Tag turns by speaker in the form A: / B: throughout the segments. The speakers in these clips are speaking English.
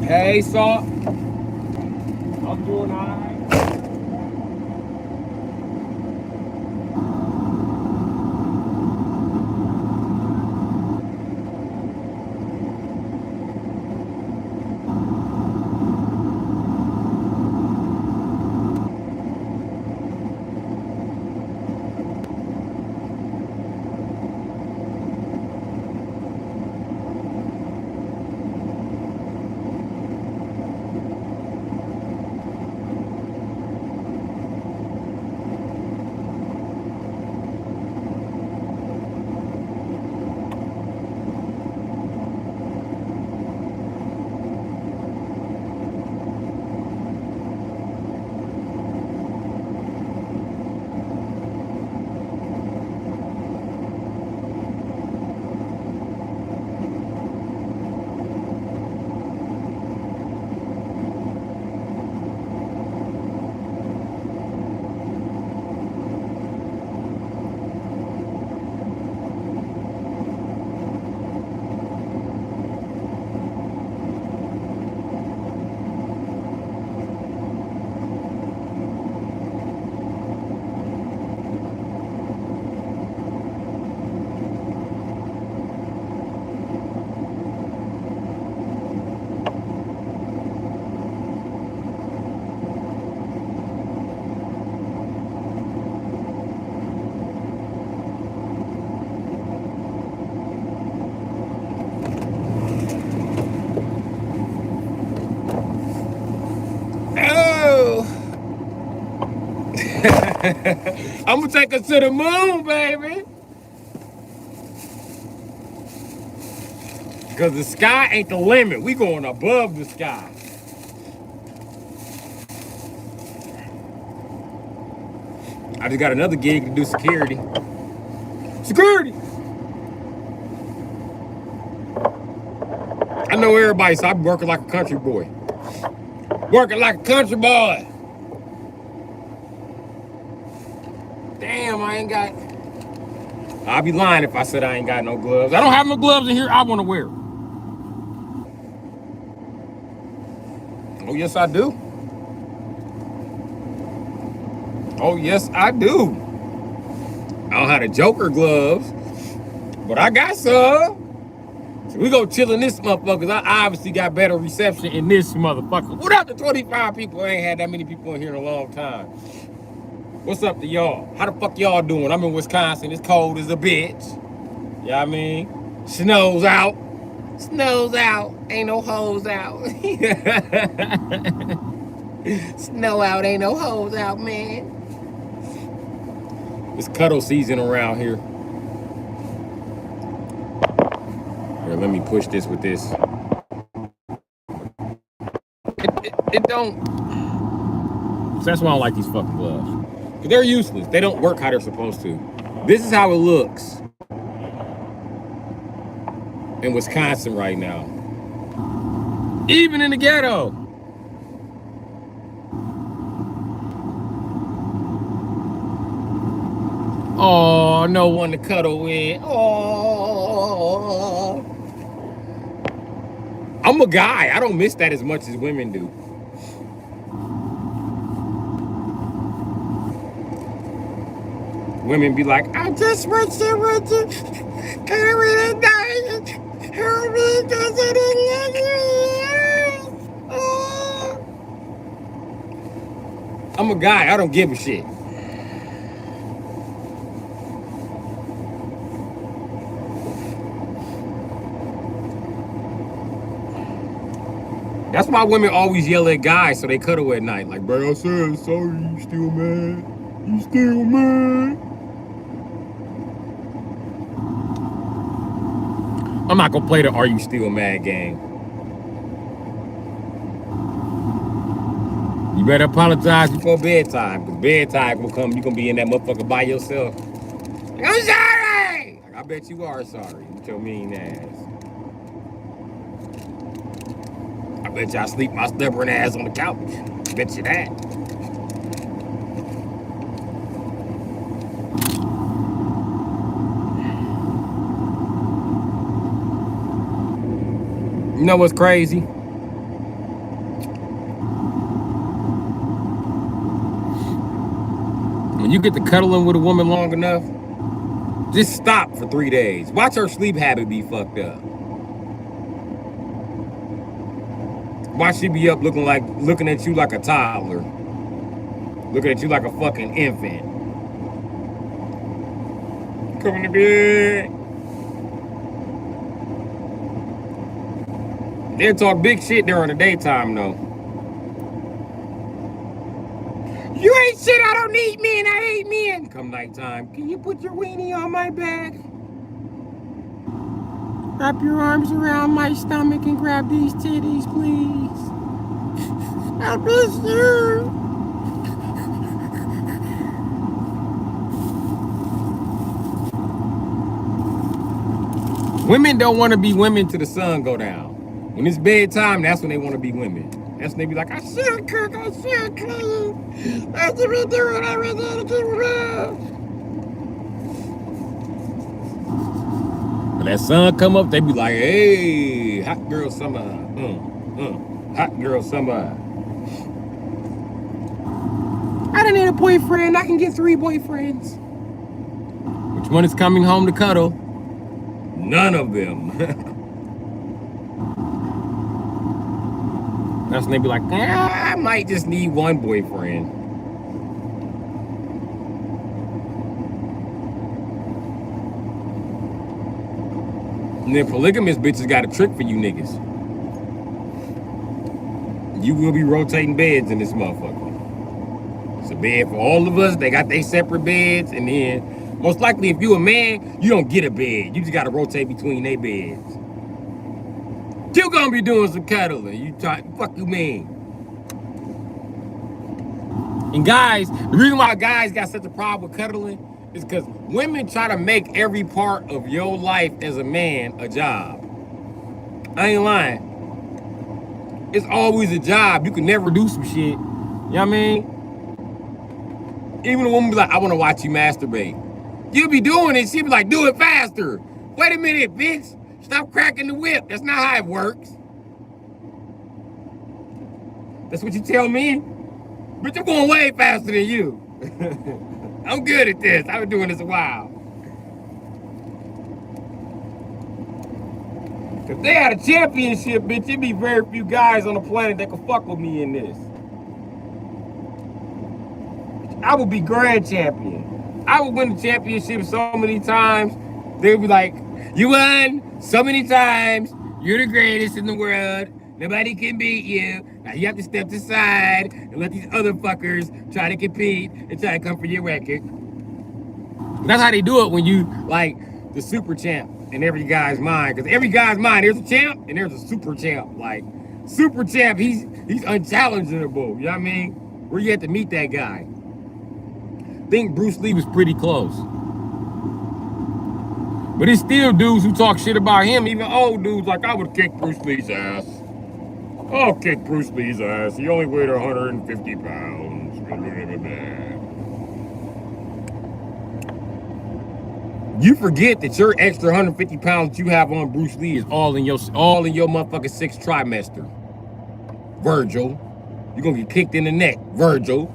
A: Hey, Salt. I'm doing all right. Oh, I'm gonna take us to the moon, baby. Because the sky ain't the limit. We going above the sky. I just got another gig to do security. Security! I know everybody, so I'm working like a country boy. Working like a country boy. Damn, I ain't got... I'd be lying if I said I ain't got no gloves. I don't have no gloves in here I want to wear. Oh, yes, I do. Oh, yes, I do. I don't have the Joker gloves, but I got some. So we go chill in this motherfucker. I obviously got better reception in this motherfucker. Without the 25 people, I ain't had that many people in here in a long time. What's up to y'all? How the fuck y'all doing? I'm in Wisconsin. It's cold as a bitch. You know what I mean? Snow's out. Snow's out. Ain't no hoes out. Snow out. Ain't no hoes out, man. It's cuddle season around here. Here, let me push this with this. It don't. So that's why I don't like these fucking gloves. Because they're useless. They don't work how they're supposed to. This is how it looks in Wisconsin right now. Even in the ghetto. Oh, no one to cuddle with. Oh. I'm a guy. I don't miss that as much as women do. Women be like, I just want to carry the night. Help me because I didn't like you. I'm a guy. I don't give a shit. That's why women always yell at guys so they cuddle at night. Like, bro, I said sorry, you still mad? You still mad? I'm not gonna play the Are You Still Mad game. You better apologize before bedtime, because bedtime will come, you're gonna be in that motherfucker by yourself. Like, I'm sorry! Like, I bet you are sorry with your mean ass. I bet y'all sleep my stubborn ass on the couch. I bet you that. You know what's crazy? you get to cuddling with a woman long enough, just stop for 3 days. Watch her sleep habit be fucked up. Watch she be up looking at you like a toddler. Looking at you like a fucking infant. Coming to bed. They'll talk big shit during the daytime though. You ain't shit, I don't need men, I hate men. Come nighttime, can you put your weenie on my back? Wrap your arms around my stomach and grab these titties, please. I miss you. Women don't want to be women till the sun go down. When it's bedtime, that's when they want to be women. That's when they be like, I should cook, I should clean. I should be doing everything to keep it up. When that sun come up, they be like, hey, hot girl summer. Hot girl summer. I don't need a boyfriend. I can get 3 boyfriends. Which one is coming home to cuddle? None of them. That's when they be like, I might just need 1 boyfriend. And then polygamous bitches got a trick for you niggas. You will be rotating beds in this motherfucker. It's a bed for all of us. They got their separate beds. And then, most likely, if you a man, you don't get a bed. You just got to rotate between their beds. You gonna be doing some cuddling. You fuck you mean? And guys, the reason why guys got such a problem with cuddling is because women try to make every part of your life as a man a job. I ain't lying. It's always a job. You can never do some shit. You know what I mean? Even a woman be like, I want to watch you masturbate. You'll be doing it. She'll be like, do it faster. Wait a minute, bitch. Stop cracking the whip. That's not how it works. That's what you tell me? Bitch, I'm going way faster than you. I'm good at this. I've been doing this a while. If they had a championship, bitch, it'd be very few guys on the planet that could fuck with me in this. I would be grand champion. I would win the championship so many times. They'd be like, you won so many times. You're the greatest in the world. Nobody can beat you. Now you have to step aside and let these other fuckers try to compete and try to come for your record. That's how they do it when you like the super champ in every guy's mind. Because every guy's mind, there's a champ and there's a super champ. Like super champ, he's unchallengeable. You know what I mean? Where you have to meet that guy. I think Bruce Lee was pretty close. But it's still dudes who talk shit about him, even old dudes like, I would kick Bruce Lee's ass. I'll kick Bruce Lee's ass. He only weighed 150 pounds. You forget that your extra 150 pounds that you have on Bruce Lee is all in your motherfucking 6th trimester. Virgil. You're gonna get kicked in the neck, Virgil.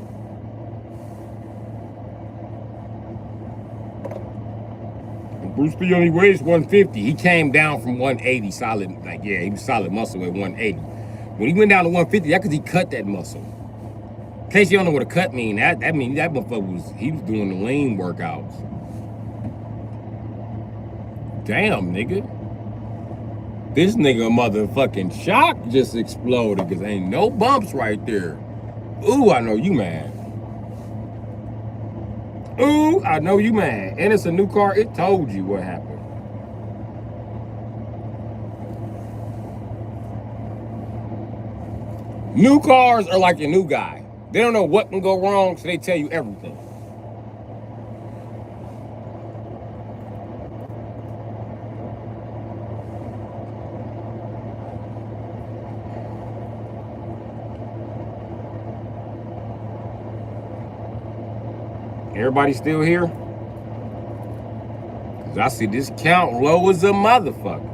A: Bruce Lee only weighs 150. He came down from 180 solid. Like, yeah, he was solid muscle at 180. When he went down to 150, that's because he cut that muscle. In case you don't know what a cut means, that means that motherfucker he was doing the lean workouts. Damn, nigga. This nigga motherfucking shock just exploded because ain't no bumps right there. Ooh, I know you mad. Ooh, I know you mad. And it's a new car. It told you what happened. New cars are like your new guy. They don't know what can go wrong, so they tell you everything. Everybody still here? Cause I see this count low as a motherfucker.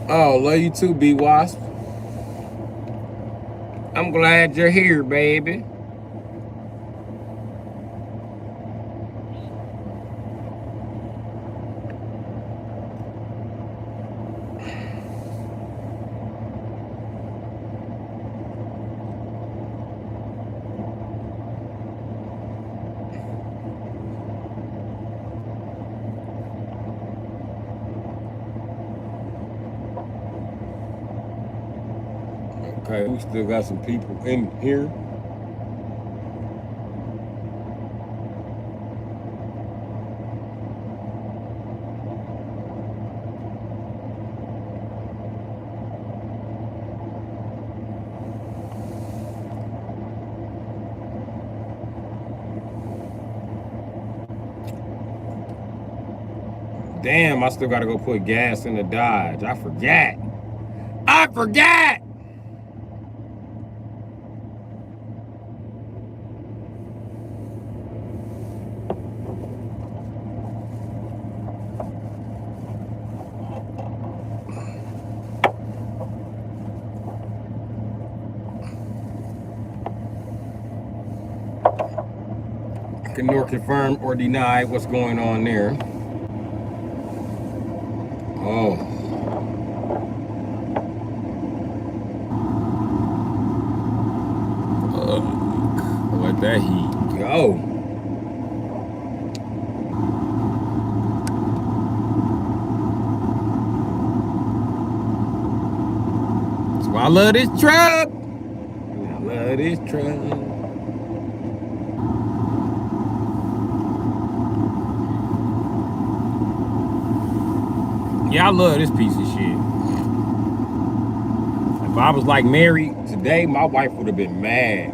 A: Oh, love you too, B Wasp. I'm glad you're here, baby. Okay, we still got some people in here. Damn, I still gotta go put gas in the Dodge. I forgot. I forgot. Can nor confirm or deny what's going on there. Oh. Let that heat go. That's why I love this truck. I love this truck. Yeah, I love this piece of shit. If I was like married today, my wife would have been mad.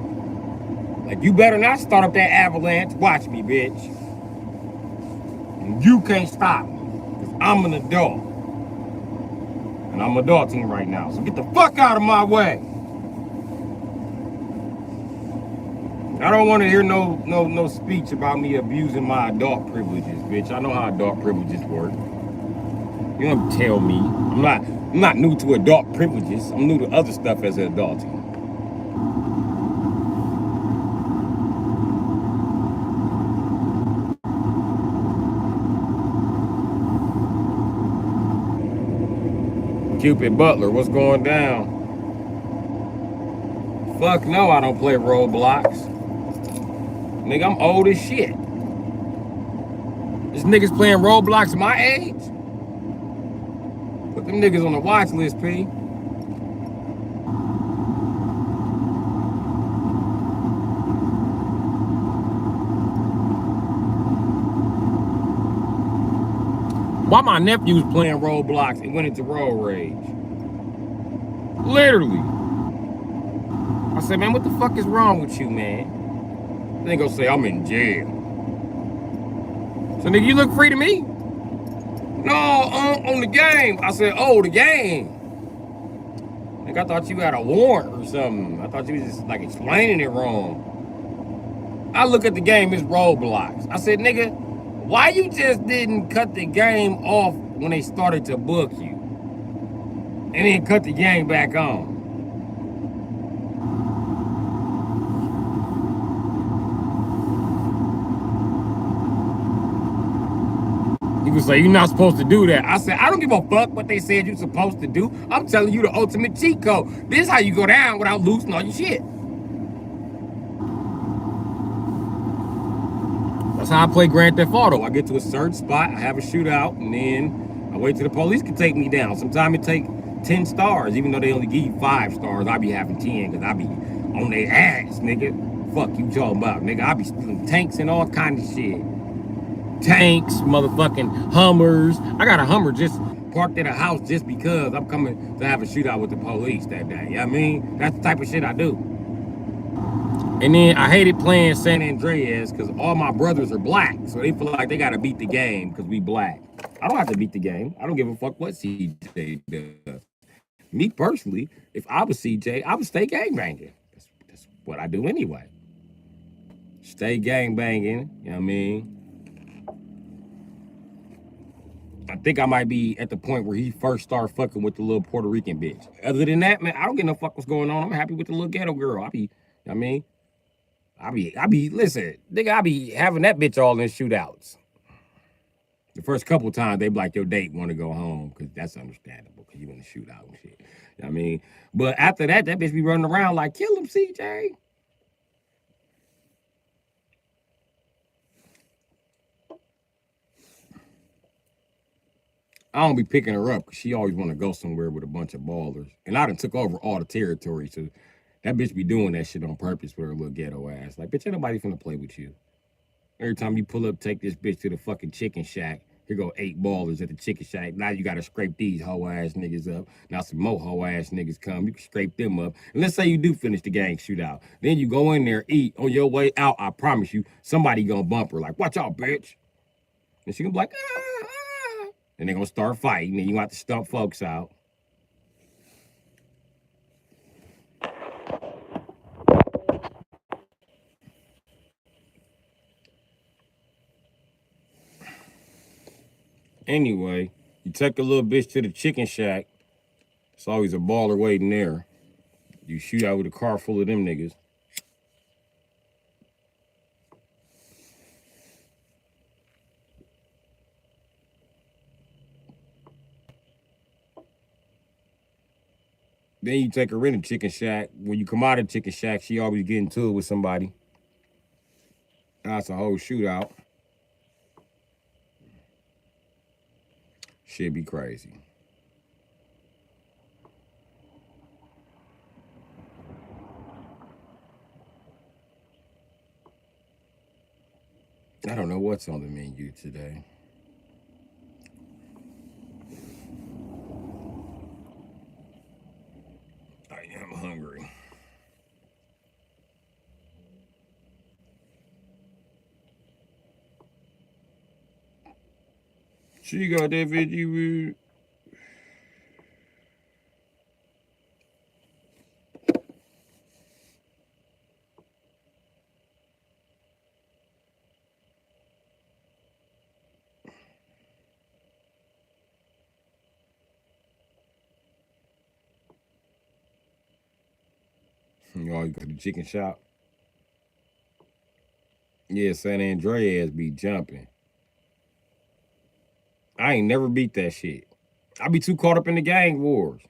A: Like, you better not start up that avalanche. Watch me, bitch. And you can't stop me. Because I'm an adult. And I'm adulting right now. So get the fuck out of my way. I don't want to hear no speech about me abusing my adult privileges, bitch. I know how adult privileges work. You don't tell me. I'm not new to adult privileges. I'm new to other stuff as an adult. Cupid Butler, what's going down? Fuck no, I don't play Roblox. Nigga, I'm old as shit. This niggas playing Roblox my age? Put them niggas on the watch list, P. Why my nephew's playing Roblox and went into road rage? Literally. I said, man, what the fuck is wrong with you, man? They gonna say I'm in jail. So nigga, you look free to me? No, on the game. I said, oh, the game. Nigga, I thought you had a warrant or something. I thought you was just like explaining it wrong. I look at the game, it's Roblox. I said, nigga, why you just didn't cut the game off when they started to book you? And then cut the game back on? You can say, you're not supposed to do that. I said, I don't give a fuck what they said you're supposed to do. I'm telling you the ultimate cheat code. This is how you go down without losing all your shit. That's how I play Grand Theft Auto. I get to a certain spot, I have a shootout, and then I wait till the police can take me down. Sometimes it take 10 stars, even though they only give you 5 stars. I be having 10, because I be on their ass, nigga. Fuck you talking about, nigga. I be stealing tanks and all kinds of shit. Tanks, motherfucking Hummers. I got a Hummer just parked at a house just because I'm coming to have a shootout with the police that day. You know what I mean? That's the type of shit I do. And then I hated playing San Andreas because all my brothers are black. So they feel like they got to beat the game because we black. I don't have to beat the game. I don't give a fuck what CJ does. Me personally, if I was CJ, I would stay gangbanging. That's what I do anyway. Stay gangbanging, you know what I mean? I think I might be at the point where he first started fucking with the little Puerto Rican bitch. Other than that, man, I don't give no fuck what's going on. I'm happy with the little ghetto girl. I mean, listen, nigga, I be having that bitch all in shootouts. The first couple times they be like, your date want to go home, because that's understandable, because you in the shootout and shit. I mean, but after that, that bitch be running around like, kill him, CJ. I don't be picking her up because she always want to go somewhere with a bunch of ballers. And I done took over all the territory, so that bitch be doing that shit on purpose with her little ghetto ass. Like, bitch, ain't nobody finna play with you. Every time you pull up, take this bitch to the fucking chicken shack. Here go 8 ballers at the chicken shack. Now you gotta scrape these hoe ass niggas up. Now some more hoe ass niggas come. You can scrape them up. And let's say you do finish the gang shootout. Then you go in there, eat. On your way out, I promise you, somebody gonna bump her. Like, watch out, bitch. And she gonna be like, ah, ah. And they gonna start fighting. And you have to stump folks out. Anyway, you take a little bitch to the chicken shack. It's always a baller waiting there. You shoot out with a car full of them niggas. Then you take her in the chicken shack. When you come out of the chicken shack, she always get into it with somebody. That's a whole shootout. Shit be crazy. I don't know what's on the menu today. I am hungry. She got that veggie with. You always go to the chicken shop. Yeah, San Andreas be jumping. I ain't never beat that shit. I be too caught up in the gang wars.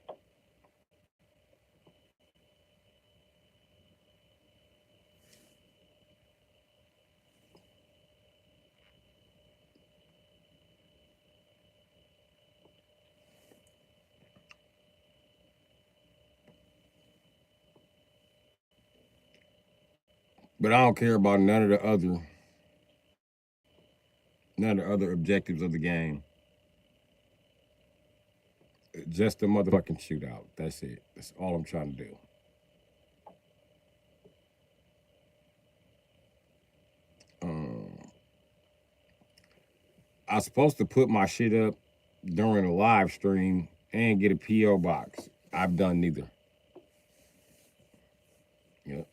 A: But I don't care about none of the other objectives of the game. Just the motherfucking shootout. That's it. That's all I'm trying to do. I was supposed to put my shit up during a live stream and get a PO box. I've done neither. Yep.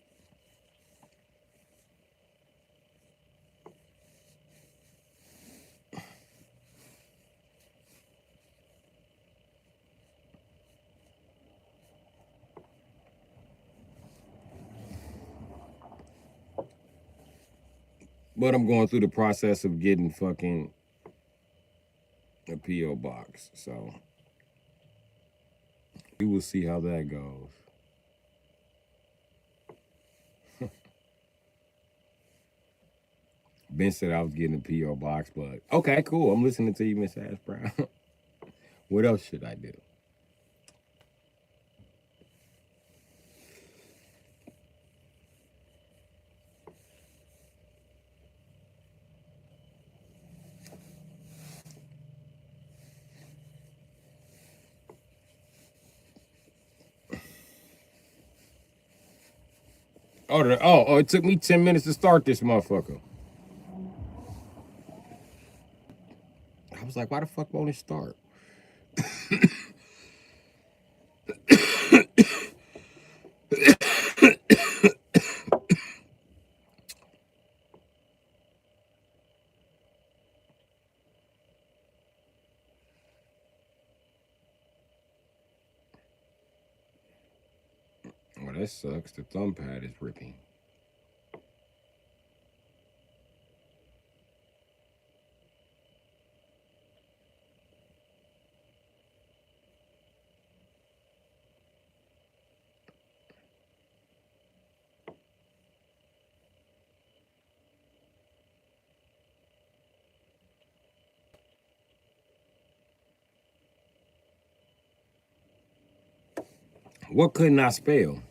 A: But I'm going through the process of getting fucking a PO box. So we will see how that goes. Ben said I was getting a PO box, but okay, cool. I'm listening to you, Miss Ash Brown. What else should I do? Oh, it took me 10 minutes to start this motherfucker. I was like, why the fuck won't it start? that sucks. The thumb pad is ripping. What couldn't I spell?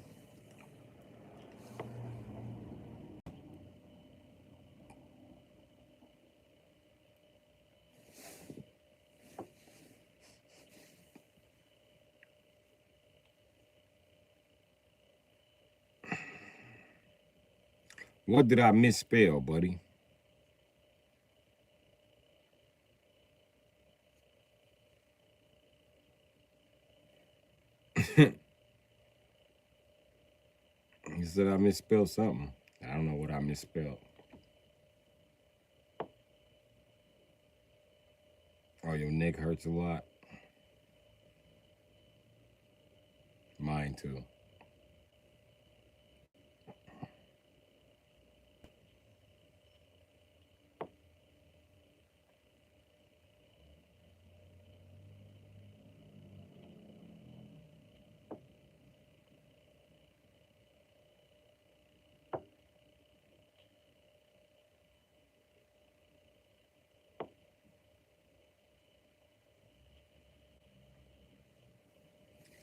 A: What did I misspell, buddy? You said I misspelled something. I don't know what I misspelled. Oh, your neck hurts a lot. Mine too.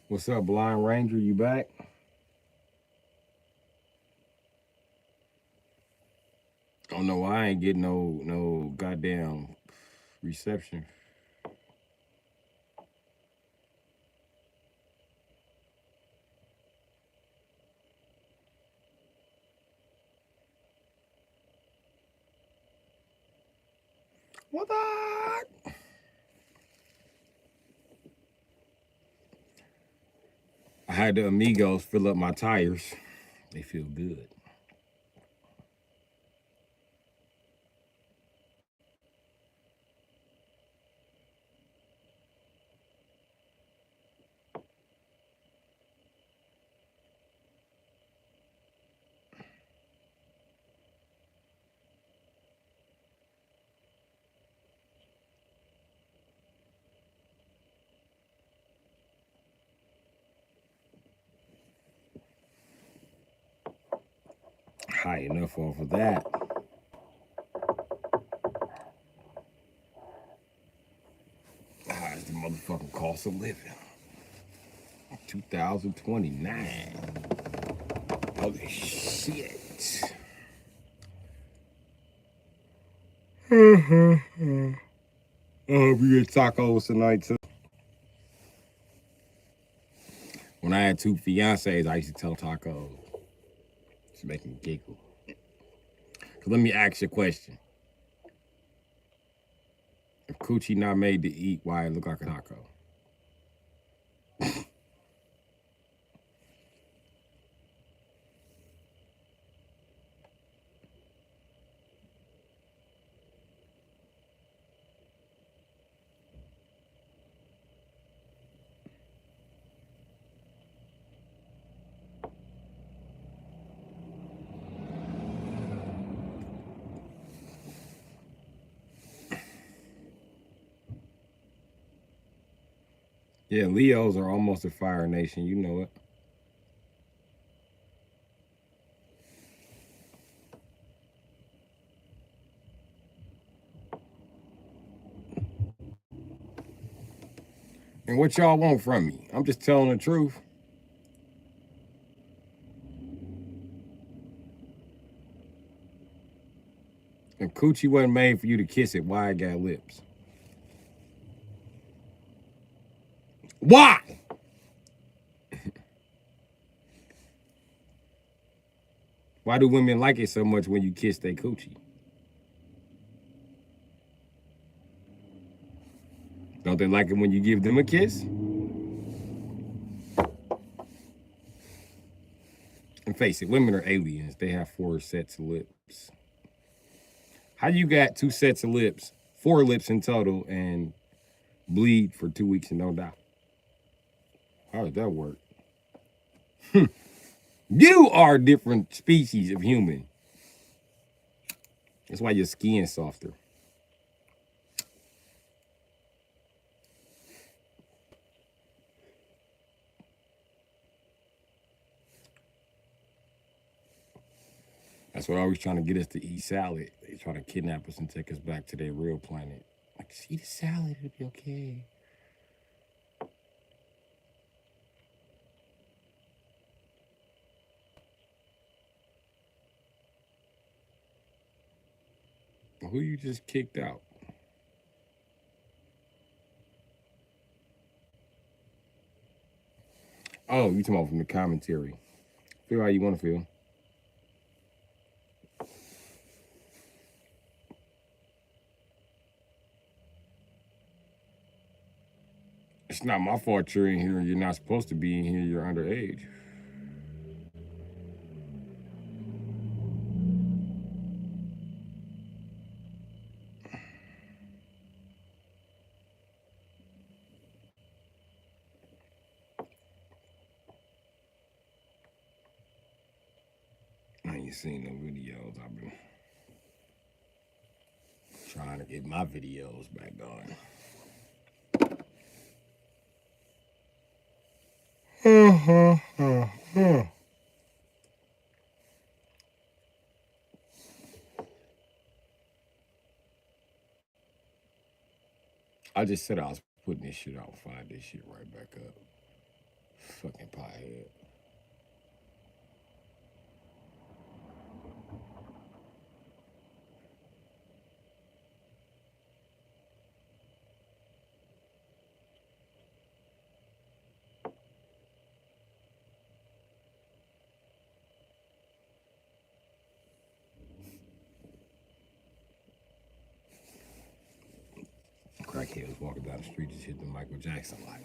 A: What's up, Blind Ranger? You back? Oh no, I ain't getting no goddamn reception. What the? I had the Amigos fill up my tires. They feel good. High enough off of that. High as the motherfucking cost of living. 2029. Holy shit. I hope you get tacos tonight too. When I had 2 fiancés, I used to tell tacos. Just make them giggle. So let me ask you a question. If coochie not made to eat, why it look like a taco? Yeah, Leos are almost a fire nation. You know it. And what y'all want from me? I'm just telling the truth. If coochie wasn't made for you to kiss it, why it got lips? Why? Why do women like it so much when you kiss their coochie? Don't they like it when you give them a kiss? And face it, women are aliens. They have 4 sets of lips. How you got 2 sets of lips, 4 lips in total, and bleed for 2 weeks and don't die? How does that work? You are a different species of human. That's why your skin's softer. That's what always trying to get us to eat salad. They try to kidnap us and take us back to their real planet. Like, just eat a salad, it'll be okay. Who you just kicked out? Oh, you talking about from the commentary. Feel how you want to feel. It's not my fault you're in here and you're not supposed to be in here. You're underage. I ain't seen no videos. I've been trying to get my videos back on. I just said I was putting this shit out. Find this shit right back up. Fucking pothead. Crackhead was walking down the street, just hit the Michael Jackson light.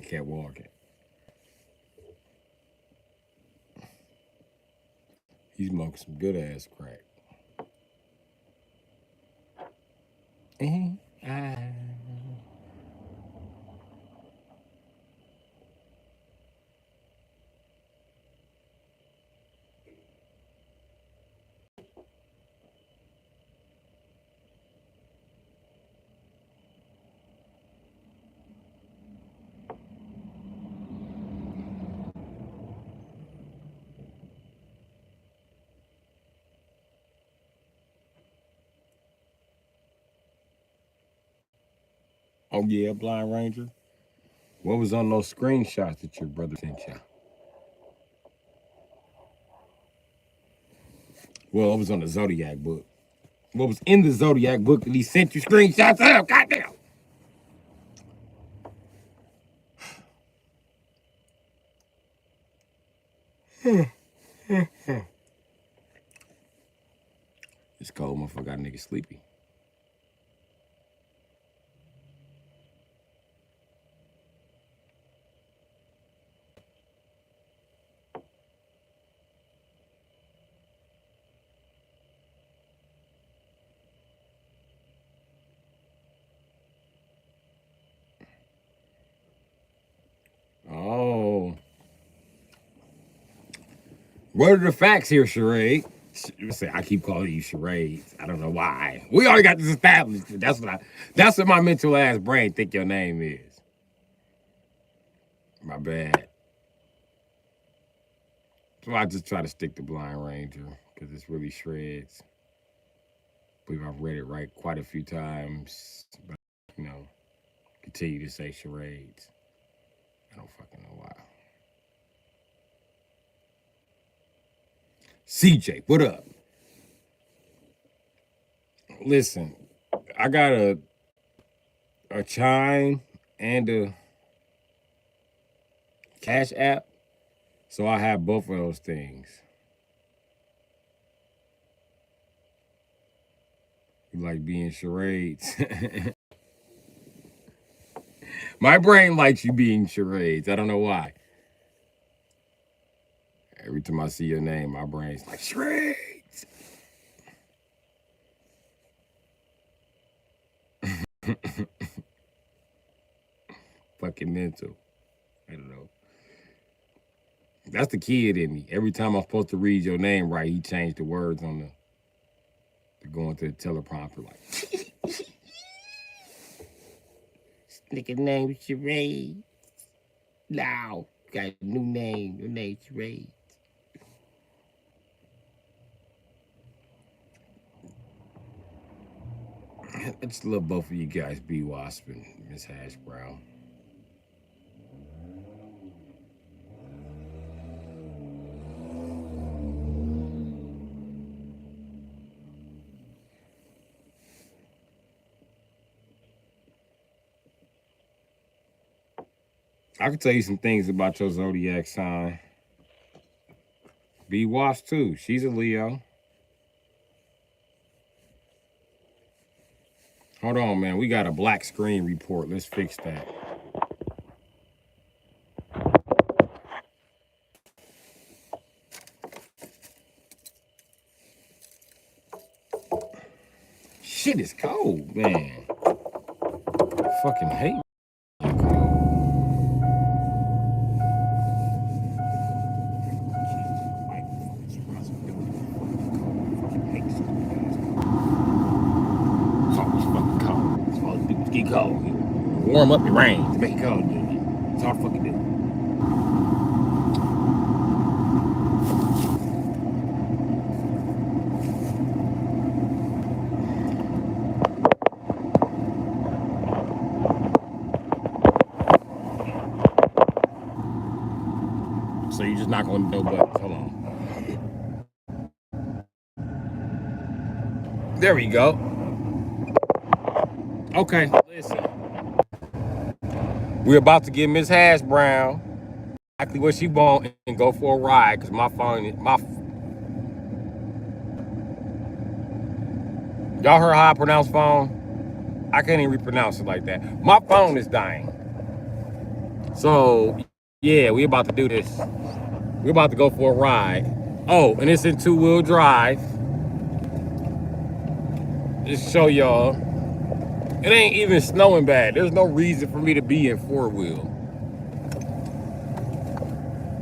A: Kept walking. He's smoking some good ass crack. Oh yeah, Blind Ranger. What was on those screenshots that your brother sent you? Well, it was on the Zodiac book. What was in the Zodiac book that he sent you screenshots of? Goddamn. It's cold, motherfucker. Got nigga sleepy. Oh. What are the facts here, Charade? I keep calling you charades. I don't know why. We already got this established. That's what my mental ass brain think your name is. My bad. So I just try to stick to Blind Ranger because it's really shreds. I believe I've read it right quite a few times, but continue to say charades. I don't fucking know why. CJ, what up? Listen, I got a Chime and a Cash App, so I have both of those things. You like being charades? My brain likes you being charades. I don't know why. Every time I see your name, my brain's like, charades. fucking mental. I don't know. That's the kid in me. Every time I'm supposed to read your name right, he changed the words on the going to the teleprompter like. This nigga name Charade. Now got a new name. Your name Charade. I just love both of you guys, B Wasp and Miss Hash Brown. I can tell you some things about your zodiac sign. B Wasp too. She's a Leo. Hold on, man. We got a black screen report. Let's fix that. Shit is cold, man. I fucking hate cold. It's always fucking cold. It's all the dudes get cold. Warm up the rain to make it cold. It's all fucking do. So you're just not gonna know buttons. Hold on. There we go. Okay, listen. We're about to get Miss Hash Brown exactly what she want and go for a ride because my phone is y'all heard how I pronounce phone? I can't even repronounce it like that. My phone is dying. So yeah, we about to do this. We're about to go for a ride. Oh, and it's in 2-wheel drive. Just show y'all. It ain't even snowing bad. There's no reason for me to be in 4-wheel.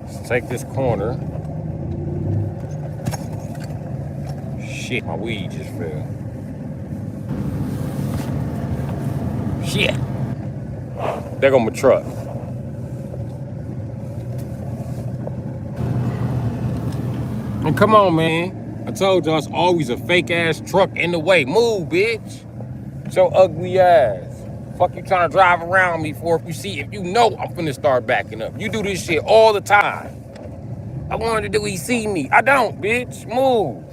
A: Let's take this corner. Shit, my weed just fell. Shit. There go my truck. And come on, man. I told y'all it's always a fake ass truck in the way. Move, bitch. Your ugly ass. Fuck you trying to drive around me for if you know I'm finna start backing up. You do this shit all the time. I wanted to do he see me. I don't, bitch. Move.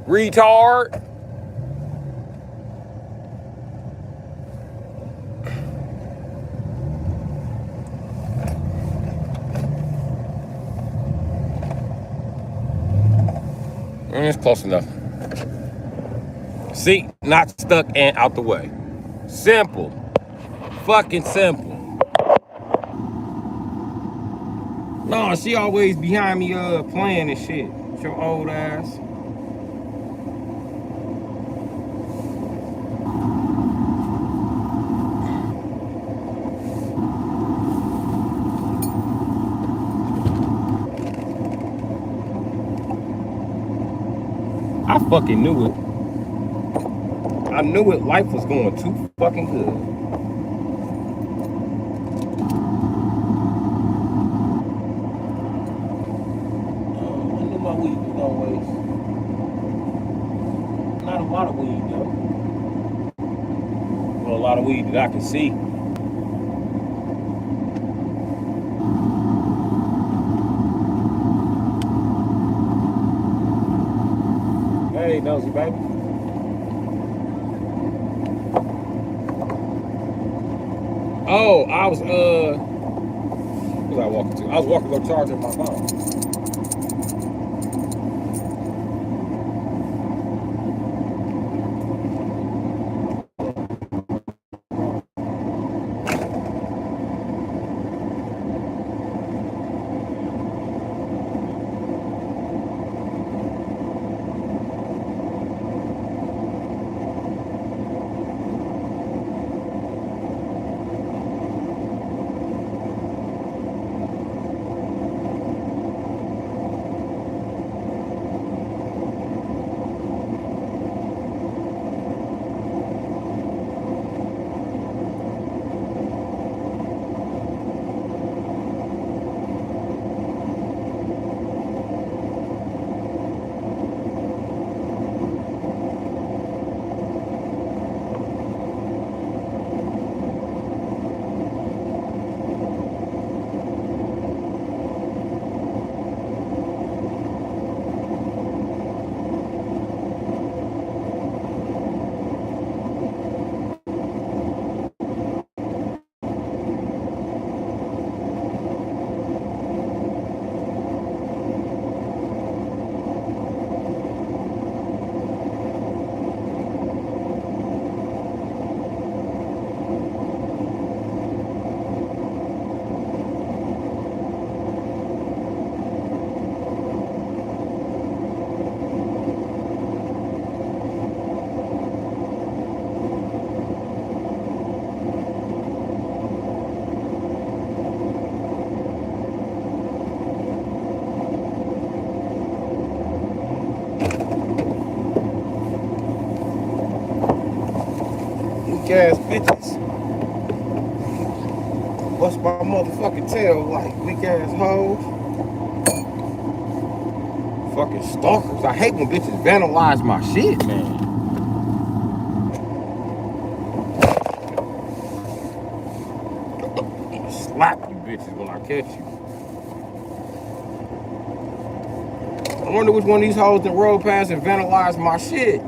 A: Retard. It's close enough. See, not stuck and out the way. Simple. Fucking simple. No, she always behind me playing and shit. Your old ass. I fucking knew it. I knew it. Life was going too fucking good. I knew my weed was gonna waste. Not a lot of weed though. Well, a lot of weed that I can see. Hey, nosy baby. Oh, I was what was I walking to? I was walking to go charge up my phone. weak ass bitches. What's my motherfucking tail like? Weak ass hoes. Fucking stalkers. I hate when bitches vandalize my shit, man. Slap you bitches when I catch you. I wonder which one of these hoes that rolled past and vandalized my shit.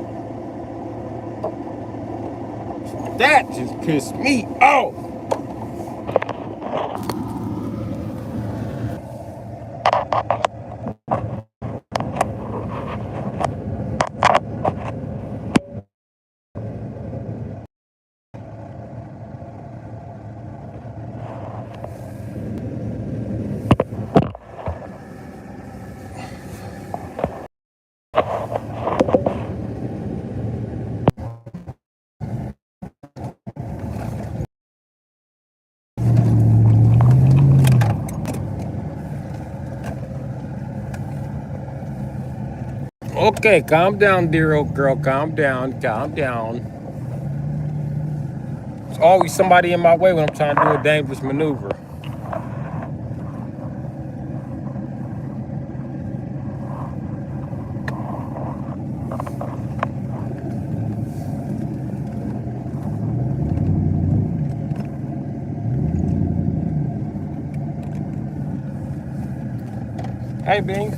A: That just pissed me off. Okay, calm down, dear old girl. Calm down, calm down. There's always somebody in my way when I'm trying to do a dangerous maneuver. Hey, Bing.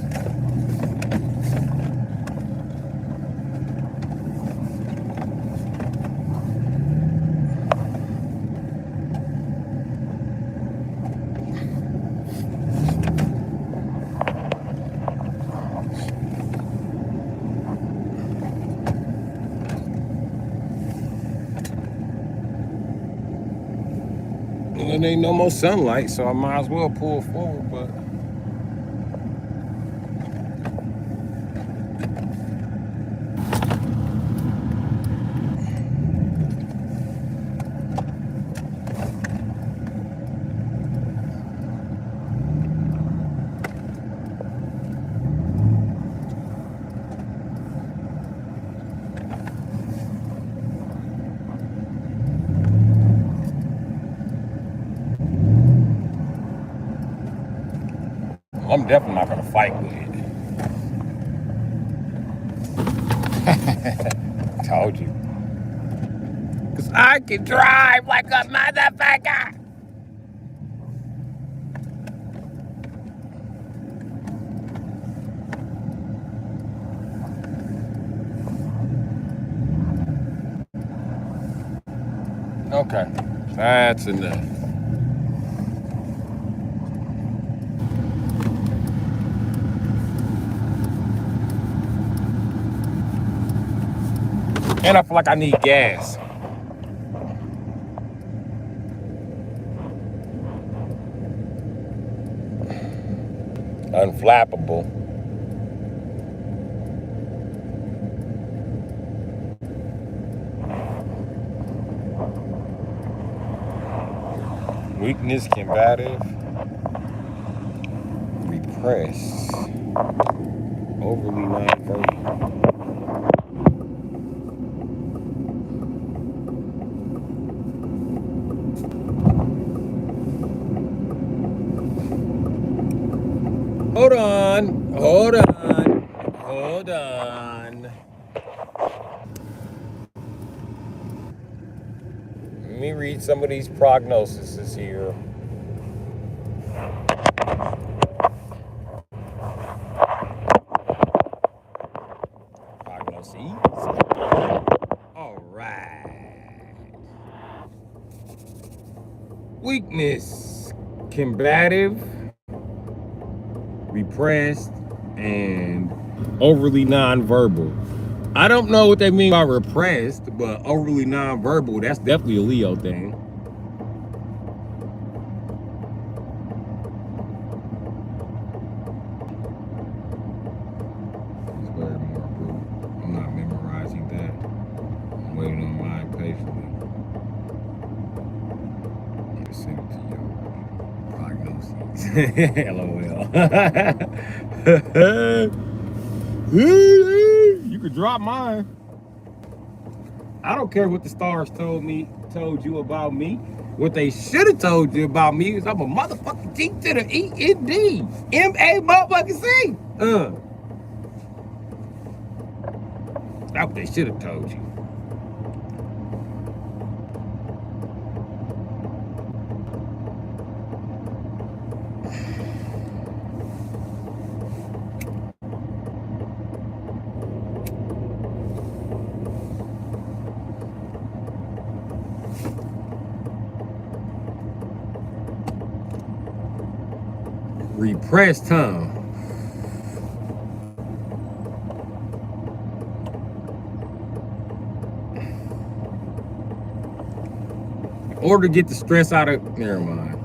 A: There ain't no more sunlight, so I might as well pull forward, but I'm definitely not gonna fight with it. Told you. Cause I can drive like a motherfucker. Okay, that's enough. And I feel like I need gas. Unflappable. Weakness, combative, repressed, overly non-verbal. Hold on, hold on, hold on. Let me read some of these prognoses here. Prognoses. All right. Weakness, combative, repressed, and overly nonverbal. I don't know what they mean by repressed, but overly nonverbal, that's definitely a Leo thing. I'm not memorizing that. I'm waiting on mine patiently. I'll send it to your prognoses. LOL. You could drop mine. I don't care what the stars told you about me. What they should have told you about me is I'm a motherfucking G to the E-N-D. M-A motherfucking C. That's what they should have told you. Repressed time. In order to get the stress out of, never mind.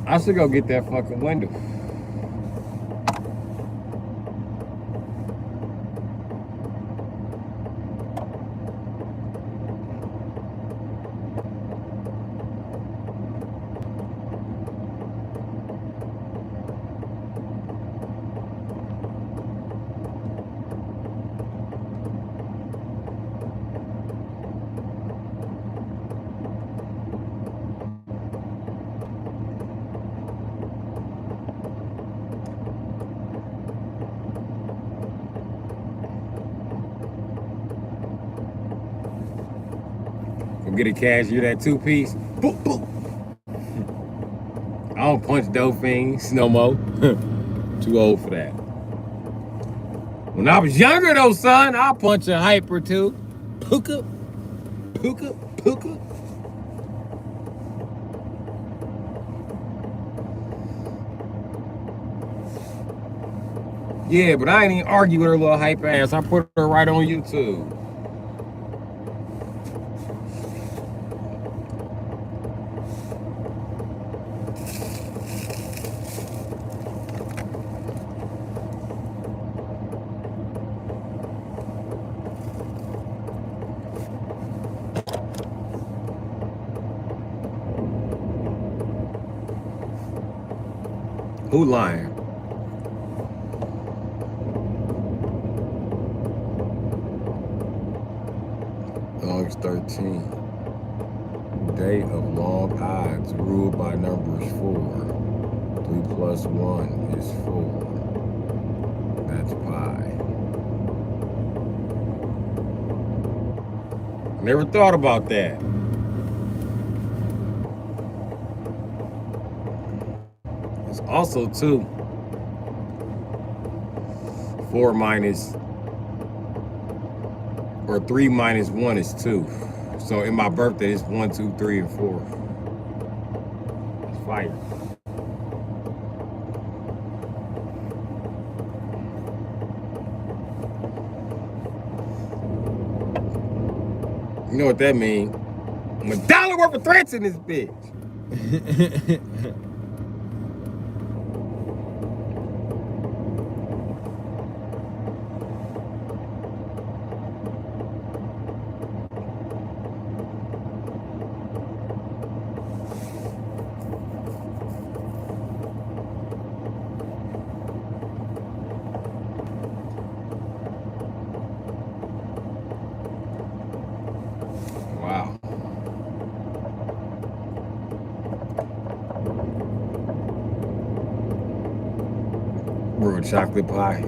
A: I should go get that fucking window. Go get a cashier that 2-piece. Boop, boop. I don't punch dope fiends no more. Too old for that. When I was younger though, son, I'll punch a hyper too. Puka, puka, puka. Yeah, but I ain't even argue with her little hype ass. I put her right on YouTube. Who lying? August 13th. Day of long odds ruled by numbers 4. 3 plus 1 is 4. That's pi. Never thought about that. It's also 2. 4 minus, or 3 minus 1 is 2. So in my birthday, it's 1, 2, 3, and 4. It's fire. You know what that means? I'm $1 worth of threats in this bitch. Wow. Bru chocolate pie.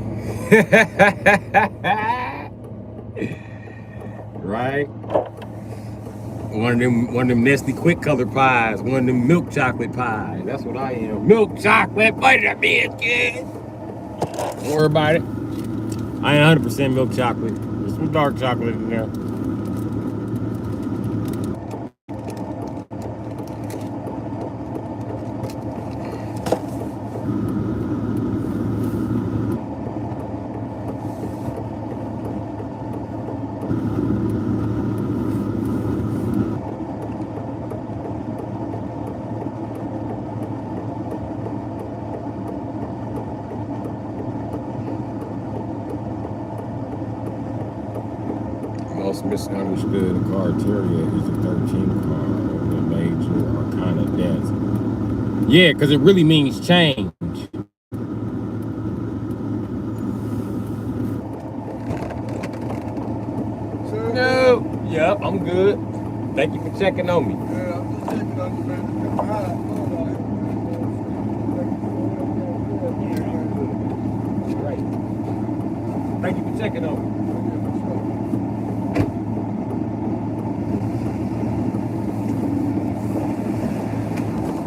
A: Right? One of them Nestle quick color pies, one of them milk chocolate pies. That's what I am. Milk chocolate butter biscuit. Don't worry about it. I ain't 100% milk chocolate. There's some dark chocolate in there. Most misunderstood criteria is the 13th card of the major arcana death. Yeah, because it really means change. No. Yep, I'm good. Thank you for checking on me.
B: Yeah, I'm just checking on you, man.
A: Right. Thank you for checking on me.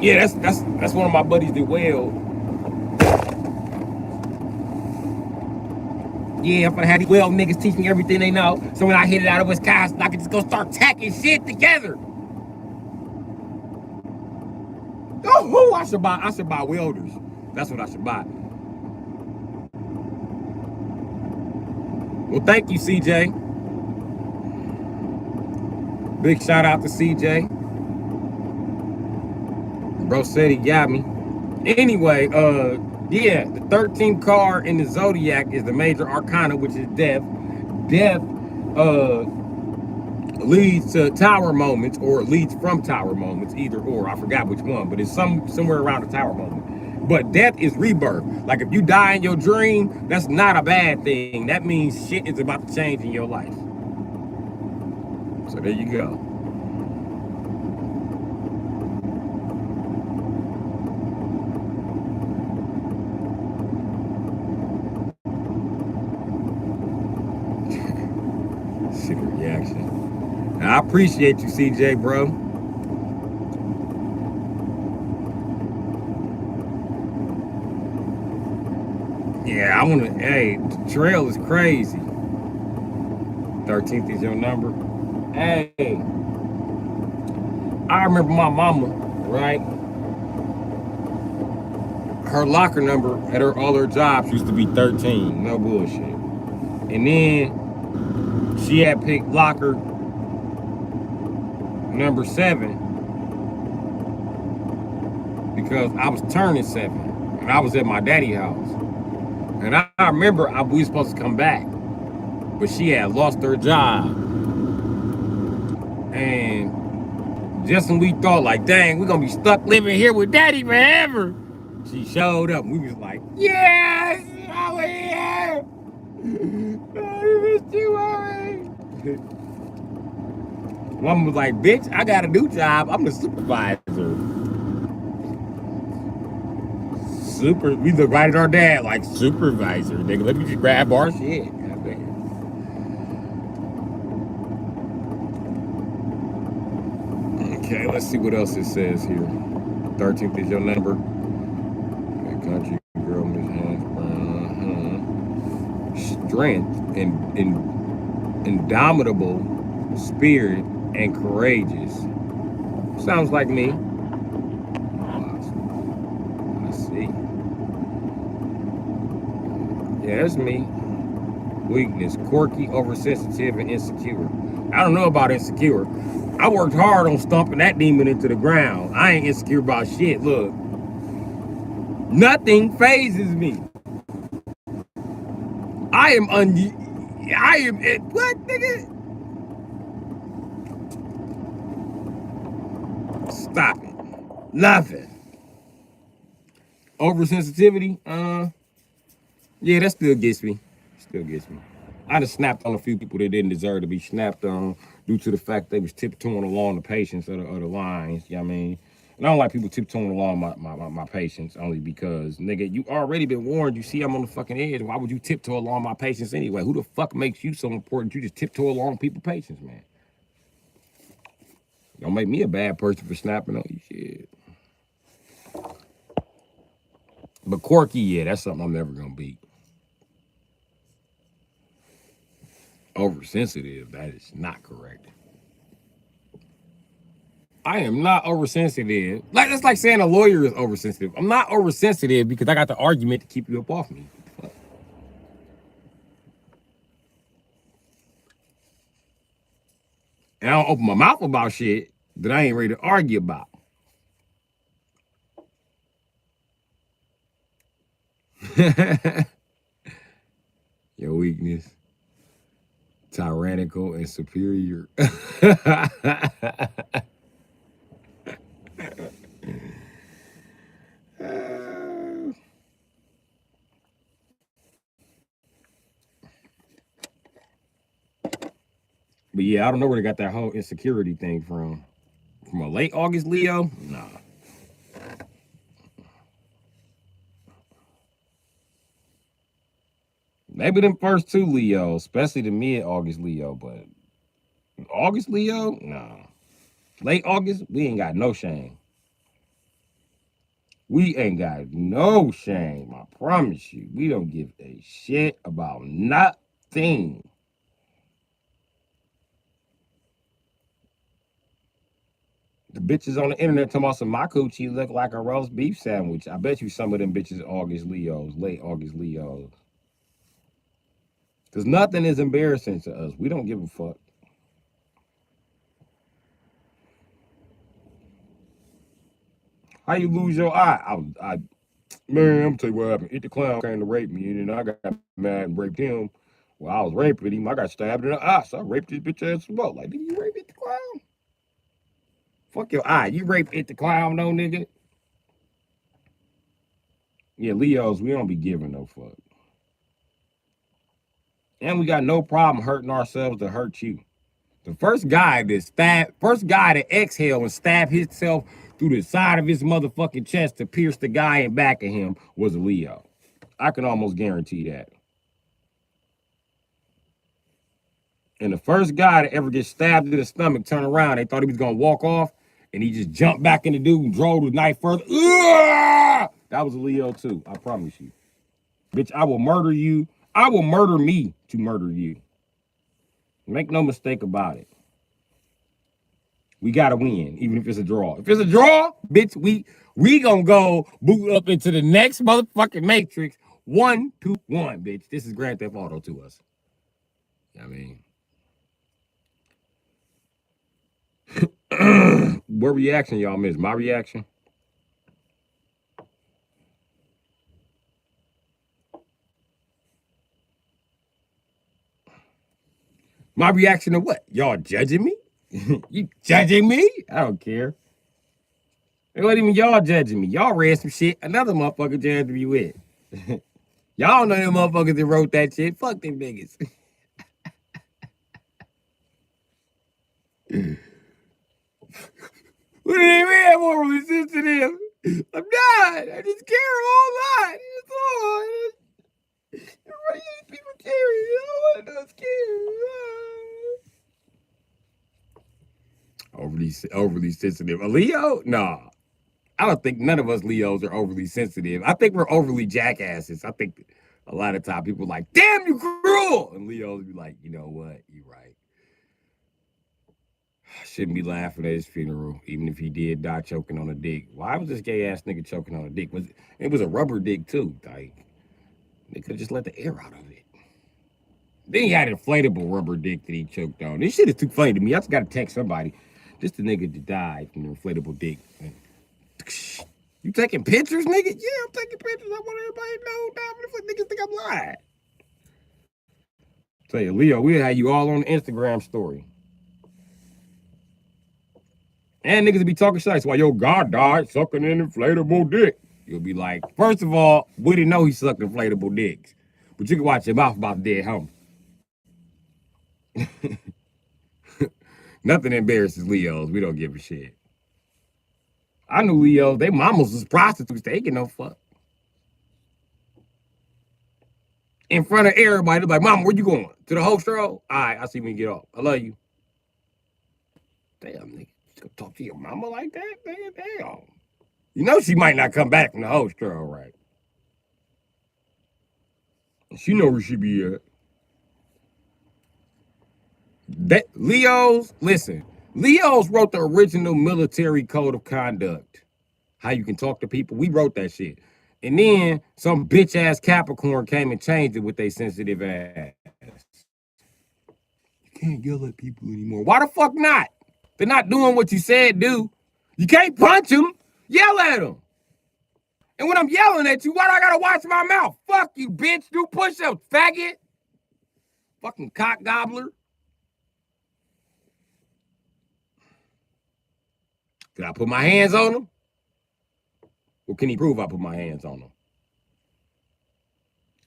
A: Yeah, that's one of my buddies that weld. Yeah, I'm gonna have these weld niggas teach me everything they know. So when I hit it out of Wisconsin, I can just go start tacking shit together. Oh, I should buy welders. That's what I should buy. Well, thank you, CJ. Big shout out to CJ. Bro said he got me. Anyway, yeah, the 13th card in the Zodiac is the major arcana, which is death. Death leads to tower moments, or it leads from tower moments, either or. I forgot which one, but it's somewhere around a tower moment. But death is rebirth. Like if you die in your dream, that's not a bad thing. That means shit is about to change in your life. So there you go. Sick reaction. I appreciate you, CJ, bro. Yeah, I wanna, hey, the trail is crazy. 13th is your number. Hey, I remember my mama, right? Her locker number at all her jobs used to be 13. No bullshit. And then she had picked locker number 7 because I was turning 7 and I was at my daddy's house. And I remember we were supposed to come back, but she had lost her job. And just when we thought like, dang, we're gonna be stuck living here with daddy forever, she showed up and we was like, yes, oh yeah. I missed you already. Mama was like, bitch, I got a new job. I'm the supervisor. We look right at our dad like, supervisor. Nigga, let me just grab our shit. Okay, let's see what else it says here. 13th is your number. Okay, country girl, Miss Hans. Strength and indomitable spirit and courageous. Sounds like me. I see. Yeah, that's me. Weakness, quirky, oversensitive, and insecure. I don't know about insecure. I worked hard on stumping that demon into the ground. I ain't insecure about shit. Look, nothing phases me. I am what, nigga? Stop it. Nothing. Oversensitivity, yeah, that still gets me. I just snapped on a few people that didn't deserve to be snapped on due to the fact they was tiptoeing along the patience of the lines, you know what I mean? And I don't like people tiptoeing along my patience only because, nigga, you already been warned. You see I'm on the fucking edge. Why would you tiptoe along my patience anyway? Who the fuck makes you so important? You just tiptoe along people's patience, man. Don't make me a bad person for snapping on you, shit. But quirky, yeah, that's something I'm never gonna beat. Oversensitive, that is not correct. I am not oversensitive. Like that's like saying a lawyer is oversensitive. I'm not oversensitive because I got the argument to keep you up off me. And I don't open my mouth about shit that I ain't ready to argue about. Your weakness, tyrannical and superior. But yeah, I don't know where they got that whole insecurity thing from. From a late August Leo? Nah. Maybe them first two Leos, especially the mid August Leo, but August Leo? Nah. Late August, we ain't got no shame. We ain't got no shame. I promise you. We don't give a shit about nothing. The bitches on the internet talking about some my coochie look like a roast beef sandwich. I bet you some of them bitches August Leos, late August Leos. Because nothing is embarrassing to us. We don't give a fuck. How you lose your eye? Man, I'm gonna tell you what happened. It the clown came to rape me, and then I got mad and raped him. Well, I was raping him. I got stabbed in the eye, so I raped this bitch ass as well. Like, did you rape it the clown? Fuck your eye. You raped it the clown, though, nigga. Yeah, Leos, we don't be giving no fuck. And we got no problem hurting ourselves to hurt you. The first guy to exhale and stab himself through the side of his motherfucking chest to pierce the guy in back of him was a Leo. I can almost guarantee that. And the first guy to ever get stabbed in the stomach, turn around, they thought he was gonna walk off, and he just jumped back in the dude and drove the knife further. Ugh! That was a Leo too, I promise you. Bitch, I will murder you. I will murder me to murder you. Make no mistake about it. We gotta win, even if it's a draw. If it's a draw, bitch, we gonna go boot up into the next motherfucking matrix. 1, 2, 1, bitch. This is Grand Theft Auto to us. I mean, what reaction y'all miss? My reaction? My reaction to what? Y'all judging me? You judging me? I don't care. It wasn't even y'all judging me. Y'all read some shit another motherfucker judged me with. Y'all know them motherfuckers that wrote that shit. Fuck them niggas. What do you mean I'm overly sensitive? I'm not. I just care a whole lot. That's all. Everybody hates people caring. All I want to do is care. Overly sensitive. A Leo? Nah. I don't think none of us Leos are overly sensitive. I think we're overly jackasses. I think a lot of time people are like, damn, you cruel. And Leos be like, you know what? You're right. I shouldn't be laughing at his funeral, even if he did die choking on a dick. Why was this gay ass nigga choking on a dick? It was a rubber dick too. Like, they could have just let the air out of it. Then he had an inflatable rubber dick that he choked on. This shit is too funny to me. I just gotta text somebody. This the nigga that died from the inflatable dick. You taking pictures, nigga? Yeah, I'm taking pictures. I want everybody to know. What the niggas think I'm lying? Tell you, Leo, we'll have you all on the Instagram story. And niggas be talking shit. Why your God died sucking an inflatable dick. You'll be like, first of all, we didn't know he sucked inflatable dicks. But you can watch your mouth about dead homie. Nothing embarrasses Leos. We don't give a shit. I knew Leos, they mamas was prostitutes. They get no fuck. In front of everybody, they're like, Mama, where you going? To the host row? All right, I'll see when you get off. I love you. Damn, nigga. You gonna talk to your mama like that? Damn. You know she might not come back from the host row, right? She know where she be at. Leos, listen. Leos wrote the original military code of conduct. How you can talk to people. We wrote that shit. And then some bitch ass Capricorn came and changed it with their sensitive ass. You can't yell at people anymore. Why the fuck not? They're not doing what you said do. You can't punch them. Yell at them. And when I'm yelling at you, why do I gotta watch my mouth? Fuck you, bitch. Do push-ups, faggot. Fucking cock gobbler. Can I put my hands on him? Or can he prove I put my hands on him?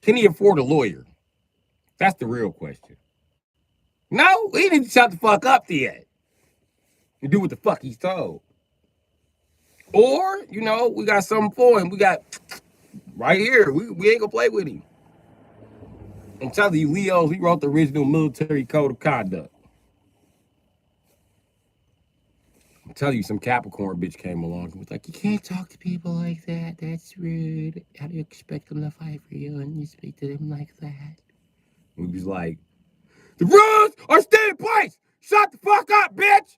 A: Can he afford a lawyer? That's the real question. No, he need to shut the fuck up yet and do what the fuck he's told. Or, we got something for him. We got right here. We ain't gonna play with him. I'm telling you, Leo, he wrote the original military code of conduct. I'm telling you, some Capricorn bitch came along and was like, you can't talk to people like that. That's rude. How do you expect them to fight for you and you speak to them like that? And we was like, the rules are still in place. Shut the fuck up, bitch.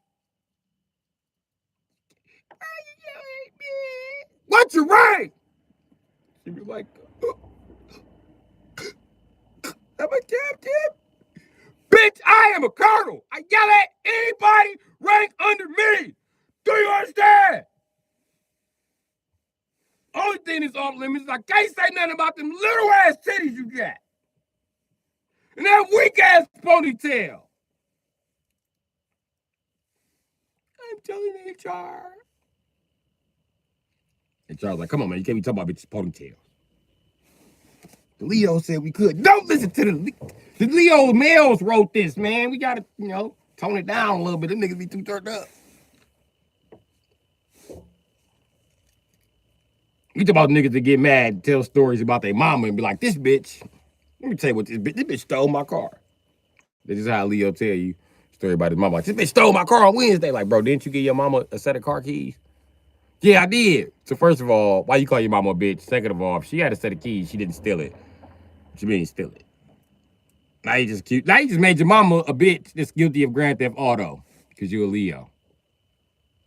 A: What's your rank? She was like, I'm a captain. Bitch, I am a colonel. I yell at anybody rank under me. Do you understand? Only thing that's off limits is I can't say nothing about them little ass titties you got. And that weak ass ponytail. I'm telling HR. HR was like, come on, man, you can't be talking about bitches' ponytails. The Leo said we could. Don't listen to the Leo males wrote this, man. We gotta, tone it down a little bit. Them niggas be too turned up. You talk about niggas that get mad, tell stories about their mama and be like, this bitch, let me tell you what this bitch stole my car. This is how Leo tell you a story about his mama. Like, this bitch stole my car on Wednesday. Like, bro, didn't you give your mama a set of car keys? Yeah, I did. So first of all, why you call your mama a bitch? Second of all, if she had a set of keys, she didn't steal it. What you mean steal it? Now you just cute. Now you just made your mama a bitch that's guilty of grand theft auto because you're a Leo.